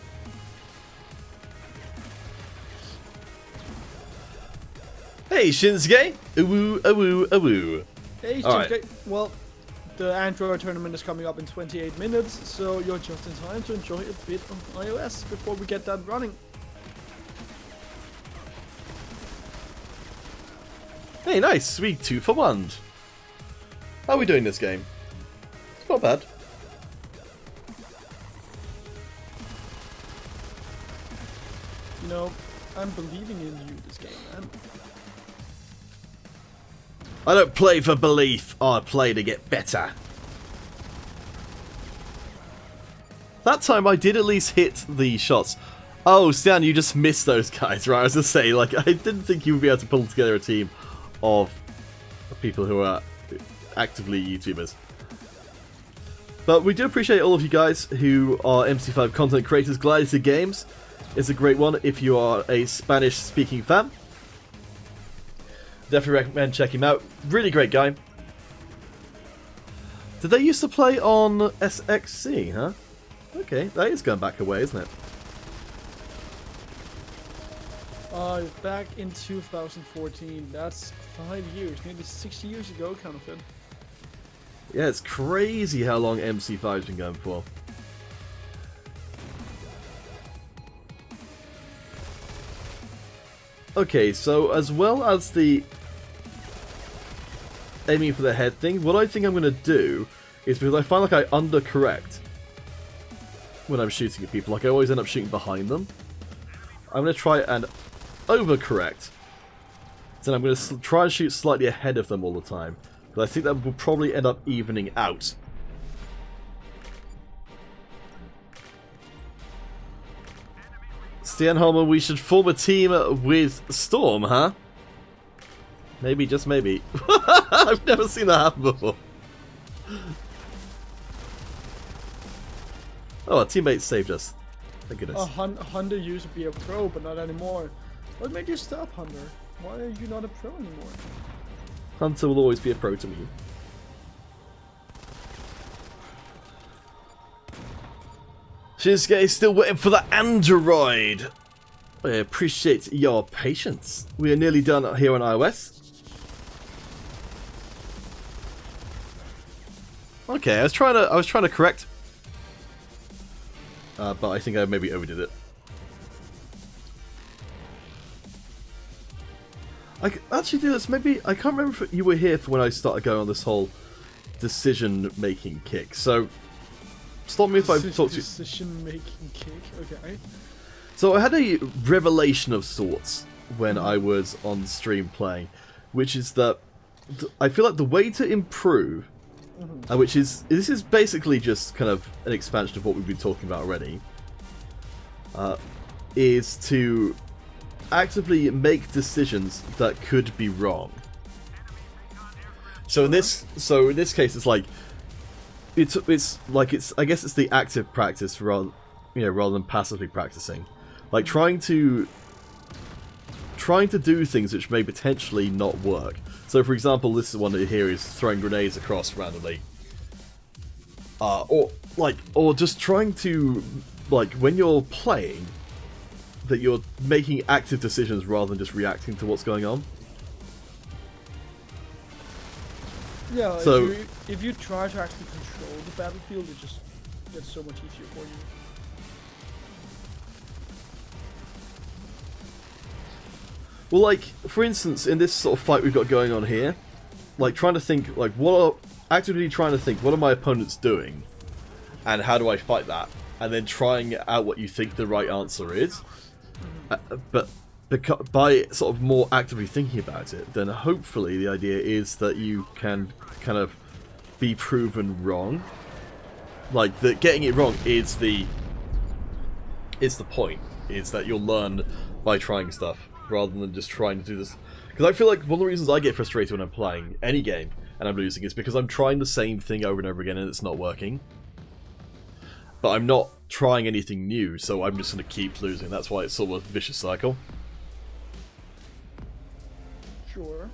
Hey, Shinsuke! Awoo, awoo, awoo. Hey, Alright. Shinsuke. Well, the Android tournament is coming up in 28 minutes, so you're just in time to enjoy a bit of iOS before we get that running. Hey, nice, sweet 2 for 1. How are we doing this game? It's not bad. You know, I'm believing in you this game, man. I don't play for belief, I play to get better. That time I did at least hit the shots. Oh, Stan, you just missed those guys, right? I was going to say, like, I didn't think you would be able to pull together a team of people who are actively YouTubers. But we do appreciate all of you guys who are MC5 content creators. Gladiator Games is a great one if you are a Spanish-speaking fan. Definitely recommend checking him out. Really great guy. Did they used to play on SXC, huh? Okay, that is going back a way, isn't it? Back in 2014. That's 5 years, maybe 6 years ago, kind of thing. Yeah, it's crazy how long MC5's been going for. Okay, so as well as the aiming for the head thing, what I think I'm going to do is, because I find like I undercorrect when I'm shooting at people, like I always end up shooting behind them, I'm going to try and overcorrect. So I'm going to try and shoot slightly ahead of them all the time. But I think that will probably end up evening out. Stienholmer, we should form a team with Storm, huh? Maybe, just maybe. I've never seen that happen before. Oh, our teammates saved us. Thank goodness. Hunter used to be a pro, but not anymore. What made you stop, Hunter? Why are you not a pro anymore? Hunter will always be a pro to me. Shinsuke is still waiting for the Android. I appreciate your patience. We are nearly done here on iOS. Okay, I was trying to correct, but I think I maybe overdid it. I actually do this. Maybe I can't remember if you were here for when I started going on this whole decision-making kick. So stop me if I talk to you. Decision-making kick. Okay. So I had a revelation of sorts when I was on stream playing, which is that I feel like the way to improve, this is basically just kind of an expansion of what we've been talking about already, is to actively make decisions that could be wrong. So in this case, it's like it's I guess it's the active practice rather than passively practicing, like trying to do things which may potentially not work. So for example, this one here is throwing grenades across randomly, or just trying to, like, when you're playing, that you're making active decisions rather than just reacting to what's going on. Yeah, so if you try to actually control the battlefield, it just gets so much easier for you. Well, like, for instance, in this sort of fight we've got going on here, like, trying to think, like, actively trying to think, what are my opponents doing? And how do I fight that? And then trying out what you think the right answer is. But by sort of more actively thinking about it, then hopefully the idea is that you can kind of be proven wrong. Like, that getting it wrong is the point. Is that you'll learn by trying stuff, rather than just trying to do this. Because I feel like one of the reasons I get frustrated when I'm playing any game and I'm losing is because I'm trying the same thing over and over again and it's not working. But I'm not trying anything new, so I'm just going to keep losing. That's why it's sort of a vicious cycle. Sure.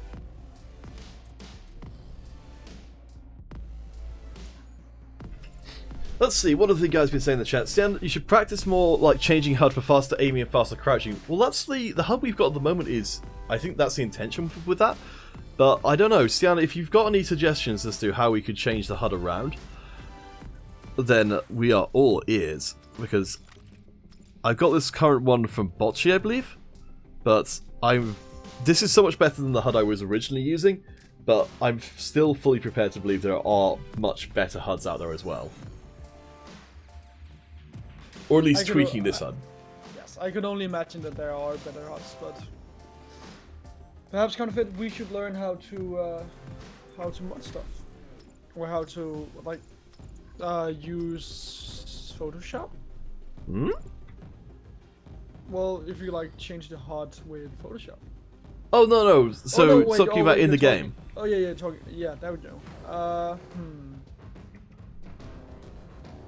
Let's see, what have the guys been saying in the chat? Stan, you should practice more, like, changing HUD for faster aiming and faster crouching. Well, that's the HUD we've got at the moment is... I think that's the intention with that. But I don't know, Stian, if you've got any suggestions as to how we could change the HUD around, then we are all ears. Because I've got this current one from Bocce, I believe. But this is so much better than the HUD I was originally using. But I'm still fully prepared to believe there are much better HUDs out there as well. Or at least tweaking this HUD. Yes, I could only imagine that there are better HUDs, but perhaps we should learn how to mod stuff, or how to use Photoshop. Hmm? Well, if you like change the HUD with Photoshop. Oh no! So oh, no, wait, talking about in the talking. game. Oh yeah, talking. Yeah, there we go.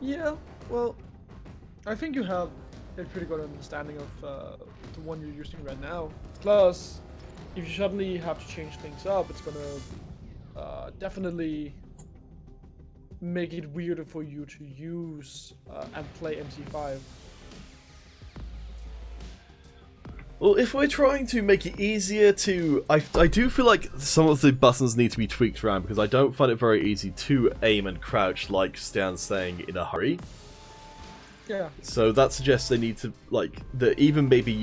Yeah, well, I think you have a pretty good understanding of the one you're using right now. Plus, if you suddenly have to change things up, it's gonna definitely make it weirder for you to use and play MC5. Well, if we're trying to make it easier to... I do feel like some of the buttons need to be tweaked around, because I don't find it very easy to aim and crouch, like Stan's saying, in a hurry. Yeah. So that suggests they need to, like, that even maybe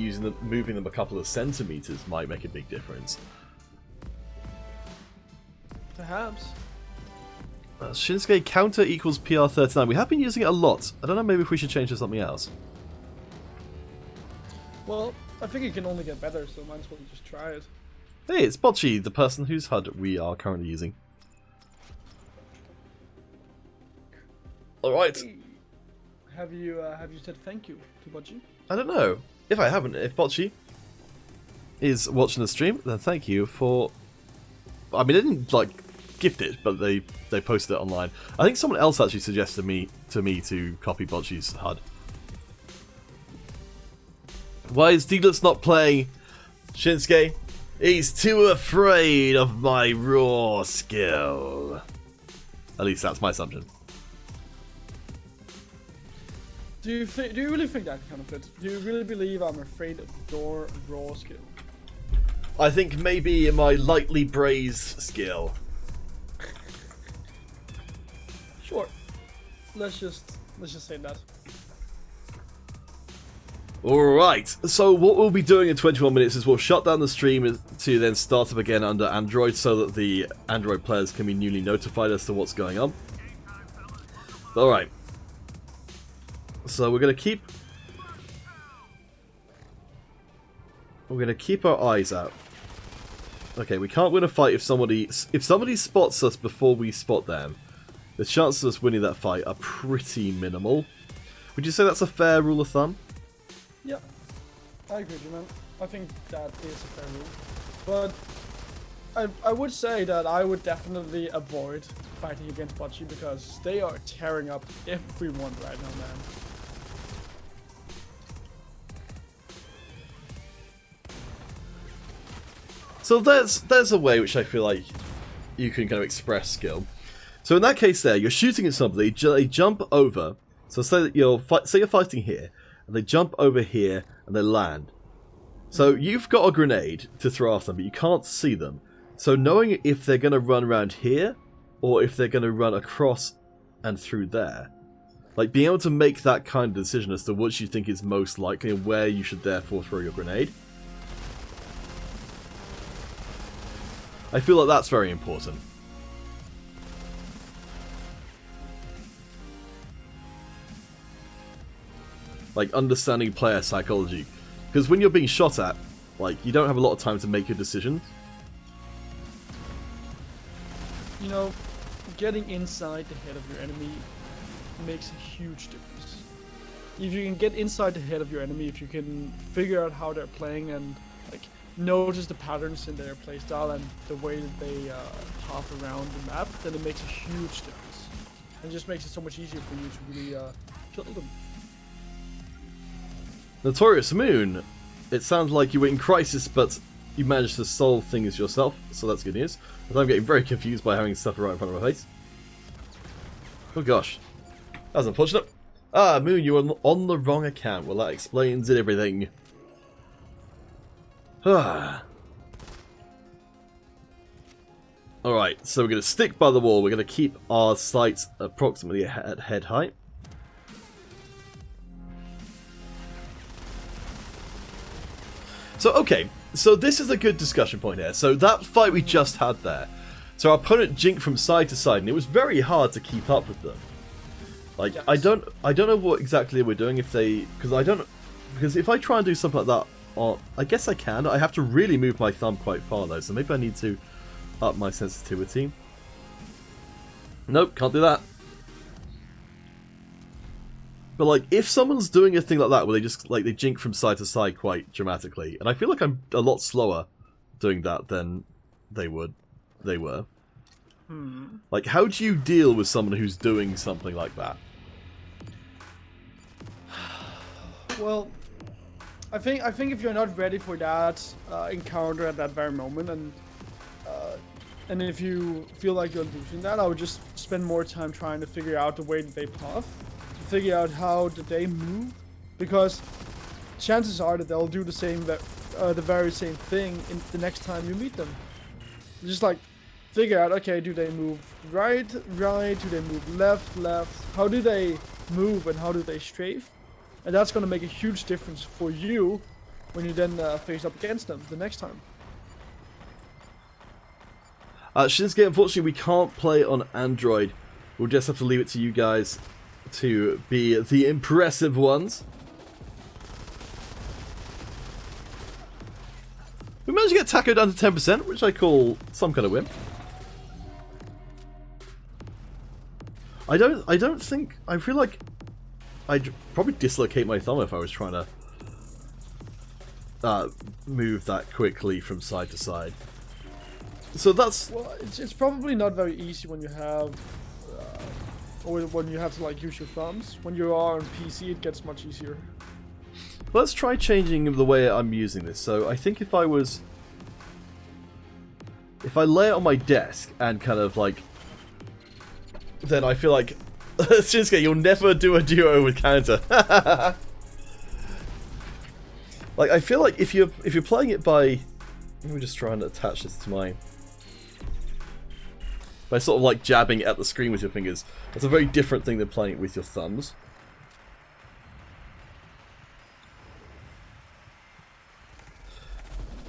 moving them a couple of centimeters might make a big difference. Perhaps. Shinsuke counter equals PR39. We have been using it a lot. I don't know, maybe if we should change to something else. Well, I think it can only get better, so might as well just try it. Hey, it's Bocce, the person whose HUD we are currently using. Alright. Hey, have you said thank you to Bocce? I don't know. If I haven't, if Bocce is watching the stream, then thank you for... I mean, they didn't, like, gift it, but they posted it online. I think someone else actually suggested to me to copy Bocce's HUD. Why is Deedless not playing Shinsuke? He's too afraid of my raw skill. At least that's my assumption. Do you really think that kind of it? Do you really believe I'm afraid of your raw skill? I think maybe my lightly braised skill. Sure. Let's just say that. Alright, so what we'll be doing in 21 minutes is we'll shut down the stream to then start up again under Android so that the Android players can be newly notified as to what's going on. Alright. So we're going to keep our eyes out. Okay, we can't win a fight if somebody spots us before we spot them. The chances of us winning that fight are pretty minimal. Would you say that's a fair rule of thumb? Yeah, I agree with you, man. I think that is a fair rule. But I would say that I would definitely avoid fighting against bocce because they are tearing up everyone right now, man. So there's a way which I feel like you can kind of express skill. So in that case there, you're shooting at somebody, they jump over. So say that you're fighting here, and they jump over here, and they land. So you've got a grenade to throw off them, but you can't see them. So knowing if they're going to run around here, or if they're going to run across and through there. Like being able to make that kind of decision as to what you think is most likely and where you should therefore throw your grenade. I feel like that's very important. Like understanding player psychology. Because when you're being shot at, like, you don't have a lot of time to make your decisions. You know, getting inside the head of your enemy makes a huge difference. If you can get inside the head of your enemy, if you can figure out how they're playing and like notice the patterns in their playstyle and the way that they path around the map, then it makes a huge difference. And it just makes it so much easier for you to really kill them. Notorious Moon, it sounds like you were in crisis, but you managed to solve things yourself, so that's good news. But I'm getting very confused by having stuff right in front of my face. Oh gosh. That was unfortunate. Ah, Moon, you were on the wrong account. Well, that explains it, everything. Ah. Alright, so we're going to stick by the wall. We're going to keep our sights approximately at head height. So, okay, so this is a good discussion point here. So that fight we just had there. So our opponent jinked from side to side, and it was very hard to keep up with them. Like, yes. I don't know what exactly we're doing because if I try and do something like that, I guess I can. I have to really move my thumb quite far though, so maybe I need to up my sensitivity. Nope, can't do that. But like, if someone's doing a thing like that where they just like they jink from side to side quite dramatically, and I feel like I'm a lot slower doing that than they were. Like, how do you deal with someone who's doing something like that? Well, I think if you're not ready for that encounter at that very moment, and if you feel like you're losing that, I would just spend more time trying to figure out the way that they path, figure out how did they move, because chances are that they'll do the very same thing in the next time you meet them. Just like figure out, okay, do they move right, do they move left, how do they move and how do they strafe? And that's going to make a huge difference for you when you then face up against them the next time. Shinsuke, unfortunately we can't play on Android. We'll just have to leave it to you guys to be the impressive ones. We managed to get Taco down to 10%, which I call some kind of win. I feel like I'd probably dislocate my thumb if I was trying to move that quickly from side to side. So that's... Well, it's probably not very easy when you have... or when you have to like use your thumbs. When you are on PC, it gets much easier. Let's try changing the way I'm using this. So I think if I lay it on my desk and kind of like... Then I feel like... Shinsuke, you'll never do a duo with counter. Like, I feel like if you're playing it by... Let me just try and attach this to my... By sort of like jabbing at the screen with your fingers. That's a very different thing than playing it with your thumbs.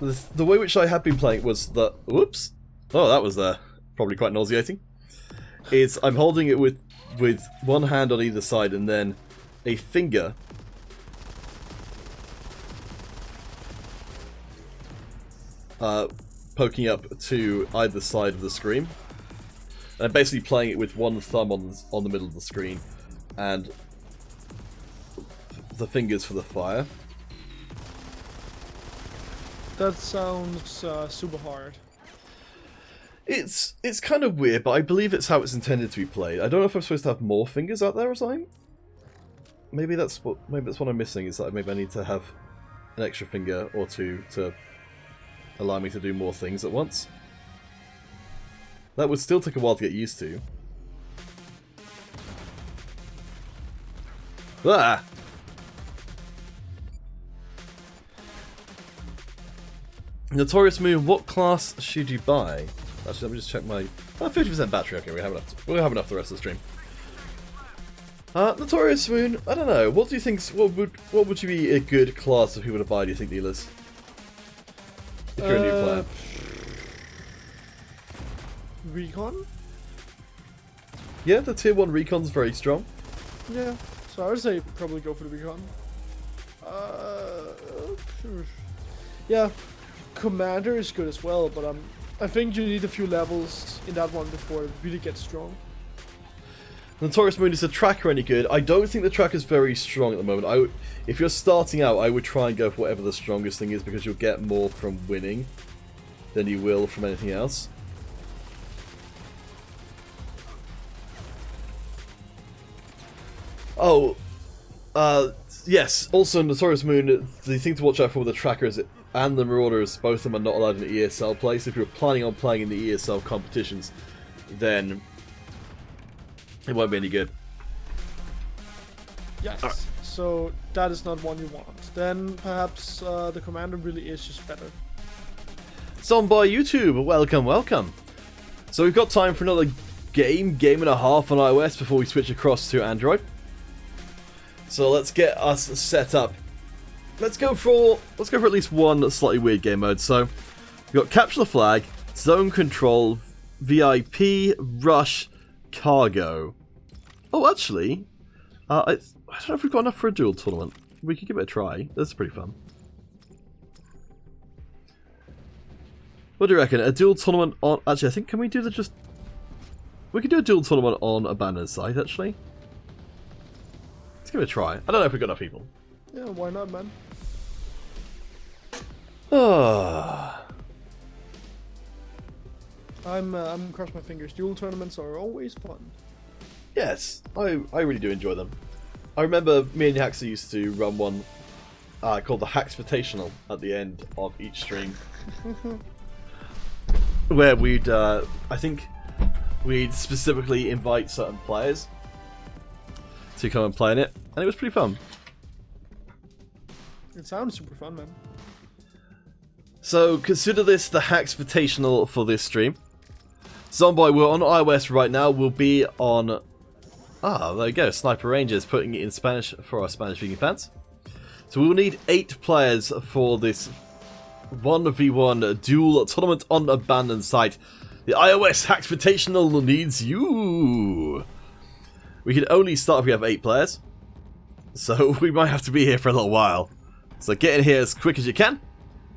The way which I have been playing was that... Whoops! Oh, that was probably quite nauseating. Is I'm holding it with one hand on either side and then a finger poking up to either side of the screen. And I'm basically playing it with one thumb on the middle of the screen and the fingers for the fire. That sounds super hard. It's kind of weird, but I believe it's how it's intended to be played. I don't know if I'm supposed to have more fingers out there or something. Maybe that's what I'm missing. Is that maybe I need to have an extra finger or two to allow me to do more things at once. That would still take a while to get used to. Ah! Notorious Moon, what class should you buy? Actually, let me just check my... 50% battery, okay, we'll have enough for the rest of the stream. Notorious Moon, I don't know, what do you think, what would you be a good class of people to buy, do you think, dealers? If you're a new player. Recon? Yeah, the tier 1 Recon's very strong. Yeah, so I would say probably go for the Recon. Yeah, Commander is good as well, but I think you need a few levels in that one before it really gets strong. Notorious Moon, is the tracker any good? I don't think the tracker's very strong at the moment. If you're starting out, I would try and go for whatever the strongest thing is, because you'll get more from winning than you will from anything else. Oh, yes. Also, Notorious Moon, the thing to watch out for with the trackers and the Marauders, both of them are not allowed in the ESL play. So if you're planning on playing in the ESL competitions, then it won't be any good. Yes. Right. So that is not one you want. Then perhaps the Commander really is just better. Zombie YouTube, welcome, welcome. So we've got time for another game and a half on iOS before we switch across to Android. So let's get us set up. Let's go for at least one slightly weird game mode. So we've got Capture the Flag, Zone Control, VIP, Rush, Cargo. Oh, actually, I don't know if we've got enough for a duel tournament. We could give it a try. That's pretty fun. What do you reckon? A duel tournament on... Actually, I think, can we do the we could do a duel tournament on Abandoned Site, actually. Let's give it a try. I don't know if we've got enough people. Yeah, why not, man? I'm crossing my fingers. Duel tournaments are always fun. Yes, I really do enjoy them. I remember me and Haxer used to run one called the Haxvitational at the end of each stream. Where we'd, I think, we'd specifically invite certain players to come and play in it, and it was pretty fun. It sounds super fun, man. So consider this the Haxvitational for this stream. Zombie, we're on iOS right now. We'll be on... there you go. Sniper Rangers, putting it in Spanish for our Spanish-speaking fans. So we will need 8 players for this 1v1 duel tournament on Abandoned Site. The iOS Haxvitational needs you. We can only start if we have 8 players. So we might have to be here for a little while. So get in here as quick as you can,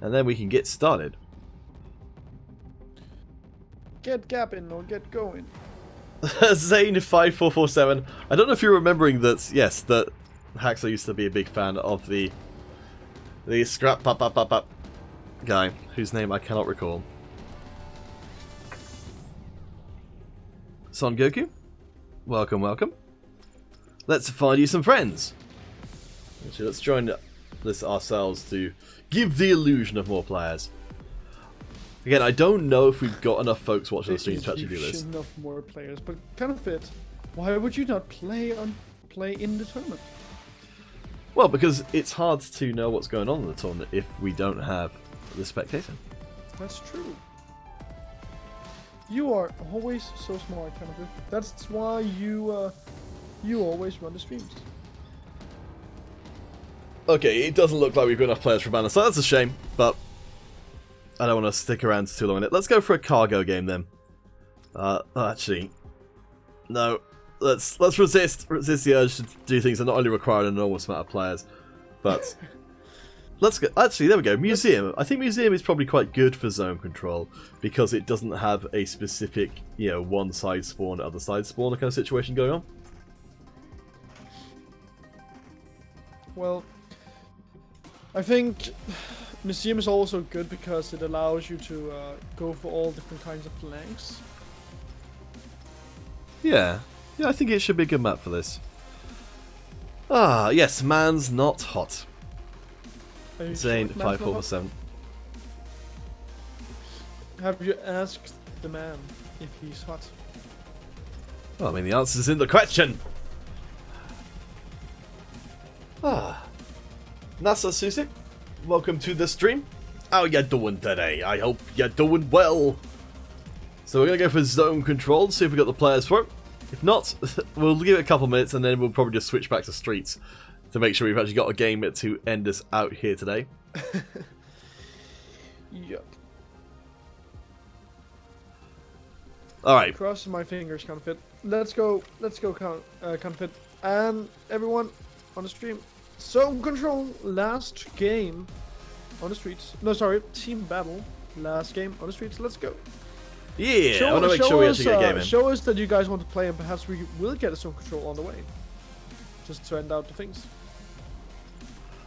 and then we can get started. Get gapping or get going. Zane5447. I don't know if you're remembering that, yes, that Haxer used to be a big fan of the scrap guy, whose name I cannot recall. Son Goku, welcome, welcome. Let's find you some friends. Actually, let's join this ourselves to give the illusion of more players. Again, I don't know if we've got enough folks watching the stream to actually do this. Enough more players, but kind of fit. Why would you not play in the tournament? Well, because it's hard to know what's going on in the tournament if we don't have the spectator. That's true. You are always so smart, kind of. That's why you always run the streams. Okay, it doesn't look like we've got enough players for Banner, so that's a shame, but I don't want to stick around too long in it. Let's go for a cargo game then. Actually, no. Let's resist the urge to do things that not only require an enormous amount of players, but let's go. Actually, there we go. Museum. I think Museum is probably quite good for zone control because it doesn't have a specific, one side spawn, other side spawn kind of situation going on. Well, I think Museum is also good because it allows you to go for all different kinds of flanks. Yeah. Yeah, I think it should be a good map for this. Ah, yes, man's not hot. Are you Zane, sure man's not hot? 5447. Have you asked the man if he's hot? Well, I mean, the answer's in the question. Ah. Nasa Susie, welcome to the stream. How you doing today? I hope you're doing well. So we're going to go for zone control, see if we got the players for it. If not, we'll give it a couple minutes and then we'll probably just switch back to streets to make sure we've actually got a game to end us out here today. Yep. Alright. Crossing my fingers, Confit. Let's go, Confit. And everyone on the stream. Zone control, last game on the streets. No, sorry, team battle, last game on the streets. Let's go. Yeah, I want to make sure we actually get a game in. Show us that you guys want to play, and perhaps we will get a zone control on the way. Just to end out the things.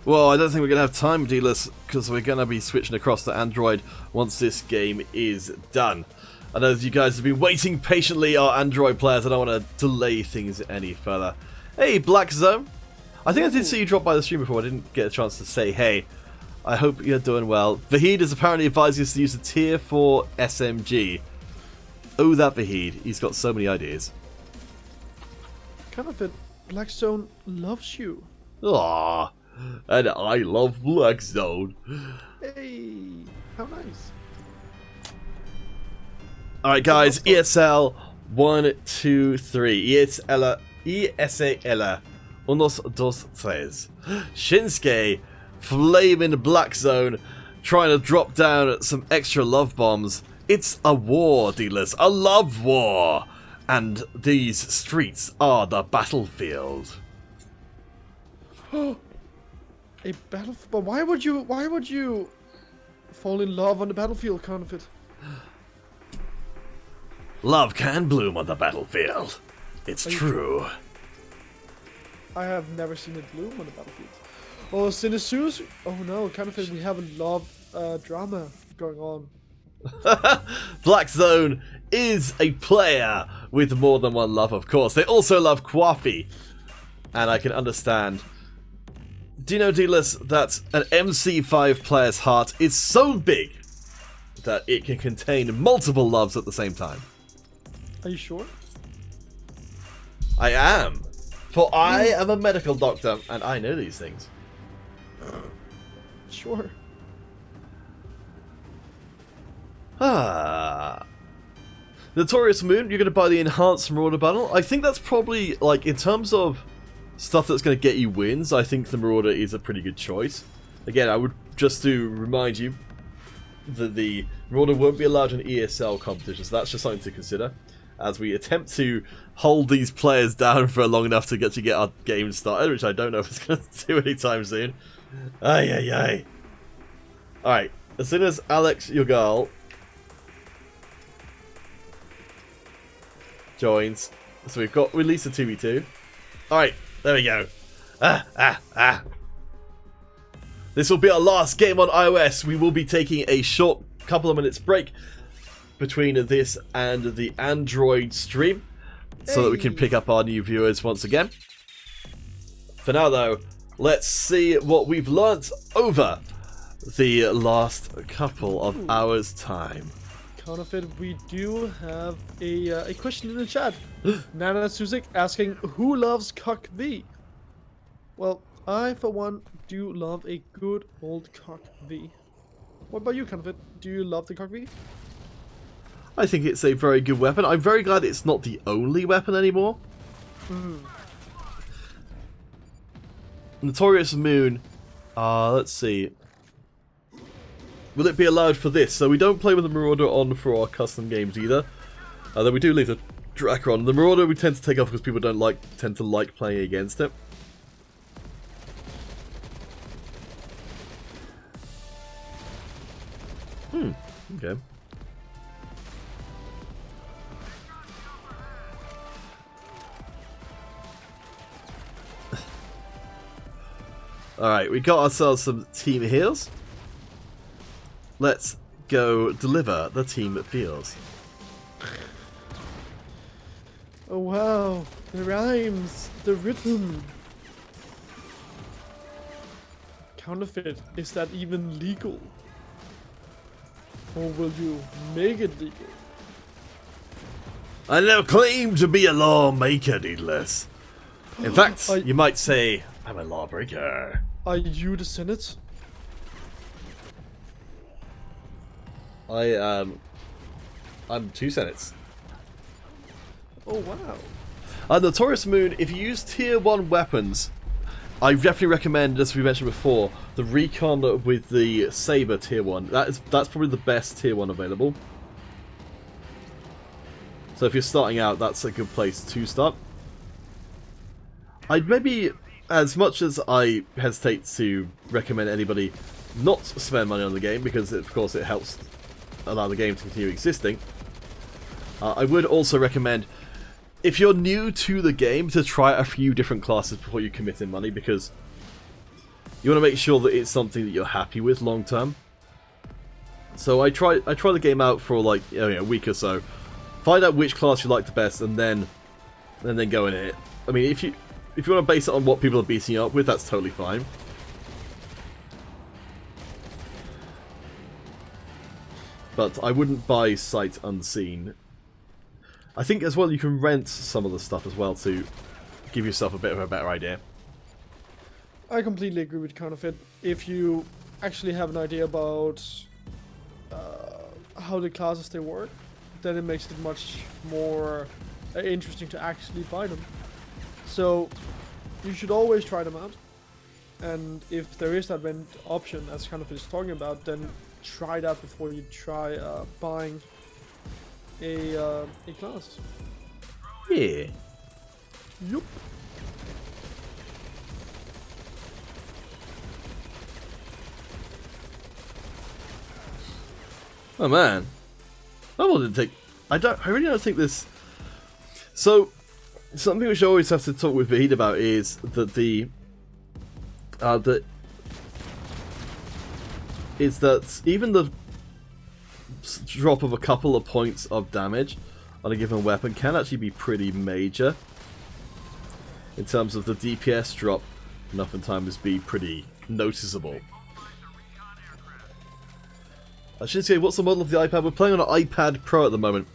Well, I don't think we're going to have time, dealers, because we're going to be switching across to Android once this game is done. I know that you guys have been waiting patiently, our Android players. I don't want to delay things any further. Hey, Black Zone. I think I did see you drop by the stream before. I didn't get a chance to say hey. I hope you're doing well. Vahid is apparently advising us to use the tier 4 SMG. Oh, that Vahid. He's got so many ideas. Confit, Black Zone loves you. Aww. And I love Black Zone. Hey, how nice. Alright guys, ESL 1, 2, 3. ESL, unos, dos, tres. Shinsuke, flaming Black Zone, trying to drop down some extra love bombs. It's a war, dealers, a love war. And these streets are the battlefield. A battlefield? But why would you fall in love on the battlefield, Confit? Love can bloom on the battlefield. It's true. I have never seen it bloom on the battlefield. Oh, Sinisus? Oh no, Confit, we have a love drama going on. Black Zone is a player with more than one love, of course. They also love Kwafi. And I can understand. Do you know, dealers, that an MC5 player's heart is so big that it can contain multiple loves at the same time? Are you sure? I am. For I am a medical doctor, and I know these things. Sure. Ah. Notorious Moon, you're going to buy the Enhanced Marauder Bundle. I think that's probably, like, in terms of stuff that's going to get you wins, I think the Marauder is a pretty good choice. Again, I would just to remind you that the Marauder won't be allowed in ESL competitions, so that's just something to consider as we attempt to hold these players down for long enough to get our game started, which I don't know if it's going to do anytime soon. Ay, ay, ay. Alright, as soon as Alex Yogal joins, so we've got release a 2v2. Alright, there we go. This will be our last game on iOS. We will be taking a short couple of minutes break between this and the Android stream so that we can pick up our new viewers once again. For now though, let's see what we've learnt over the last couple of hours time. Confit, we do have a question in the chat. Nana Suzik asking, who loves Cock V? Well, I for one do love a good old Cock V. What about you, Confit? Do you love the Cock V? I think it's a very good weapon. I'm very glad it's not the only weapon anymore. Notorious Moon. Let's see. Will it be allowed for this? So we don't play with the Marauder on for our custom games either. Though we do leave the Tracker on. The Marauder we tend to take off because people don't tend to like playing against it. Okay. Alright, we got ourselves some team heals. let's go deliver the team that feels. Oh wow, the rhymes, the rhythm. Counterfeit, is that even legal? Or will you make it legal? I never claim to be a lawmaker, needless. In fact, you might say I'm a lawbreaker. Are you the Senate? I'm 2 senates. Oh wow. Notorious Moon, if you use tier 1 weapons, I definitely recommend, as we mentioned before, the Recon with the Saber tier 1. That's probably the best tier 1 available. So if you're starting out, that's a good place to start. I'd maybe, as much as I hesitate to recommend anybody not spend money on the game, because of course it helps allow the game to continue existing, I would also recommend, if you're new to the game, to try a few different classes before you commit in money, because you want to make sure that it's something that you're happy with long term. So I try the game out for like a week or so, find out which class you like the best, and then go in it. I mean, if you want to base it on what people are beating you up with, that's totally fine. But I wouldn't buy sight unseen. I think as well you can rent some of the stuff as well to give yourself a bit of a better idea. I completely agree with Counterfeit. If you actually have an idea about how the classes they work, then it makes it much more interesting to actually buy them. So you should always try them out. And if there is that rent option, as Counterfeit is talking about, then try that before you try buying a class. Yeah. Yup. Oh man, that one didn't take. I really don't think this. So something which I always have to talk with Vahid about is that that even the drop of a couple of points of damage on a given weapon can actually be pretty major. In terms of the DPS drop, can oftentimes be pretty noticeable. I should say, what's the model of the iPad? We're playing on an iPad Pro at the moment.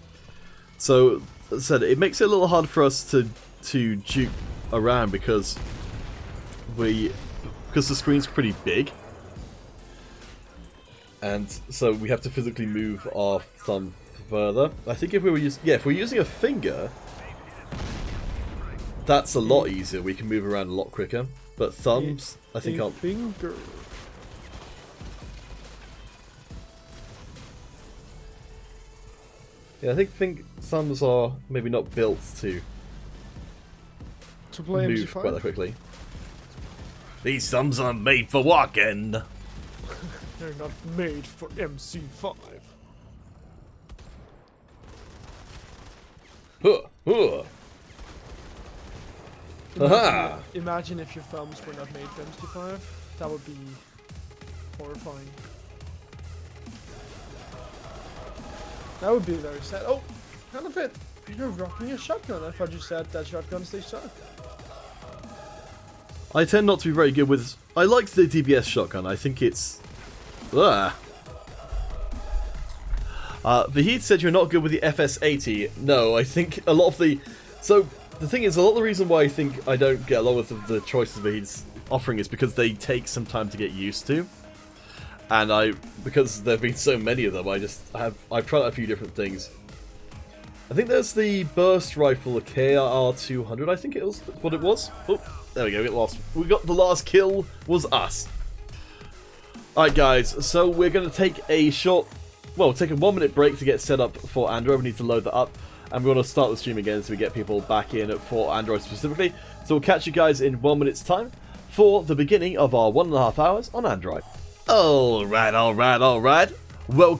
So, as I said, it makes it a little hard for us to juke around because the screen's pretty big. And so we have to physically move our thumb further. I think if we're using a finger, that's a lot easier. We can move around a lot quicker. But thumbs, I think aren't. Finger. Yeah, I think thumbs are maybe not built to play move MC5? quite that quickly. These thumbs aren't made for walking. They're not made for MC5. Aha! Imagine if your thumbs were not made for MC5. That would be horrifying. That would be very sad. Oh, Counterfeit! You're rocking a shotgun. I thought you said that shotguns they suck. I tend not to be very good with. I like the DBS shotgun. I think it's. Vahid said you're not good with the FS80. No, I think a lot of the. So the thing is, a lot of the reason why I think I don't get along with the choices Vahid's offering is because they take some time to get used to. And because there have been so many of them, I've tried a few different things. I think there's the burst rifle, the KR200, I think it was what it was. Oh, there we go, get lost. We got the last kill was us. Alright guys, so we're going to take a take a 1 minute break to get set up for Android. We need to load that up. And we're going to start the stream again so we get people back in for Android specifically. So we'll catch you guys in 1 minute's time for the beginning of our 1.5 hours on Android. Alright. Welcome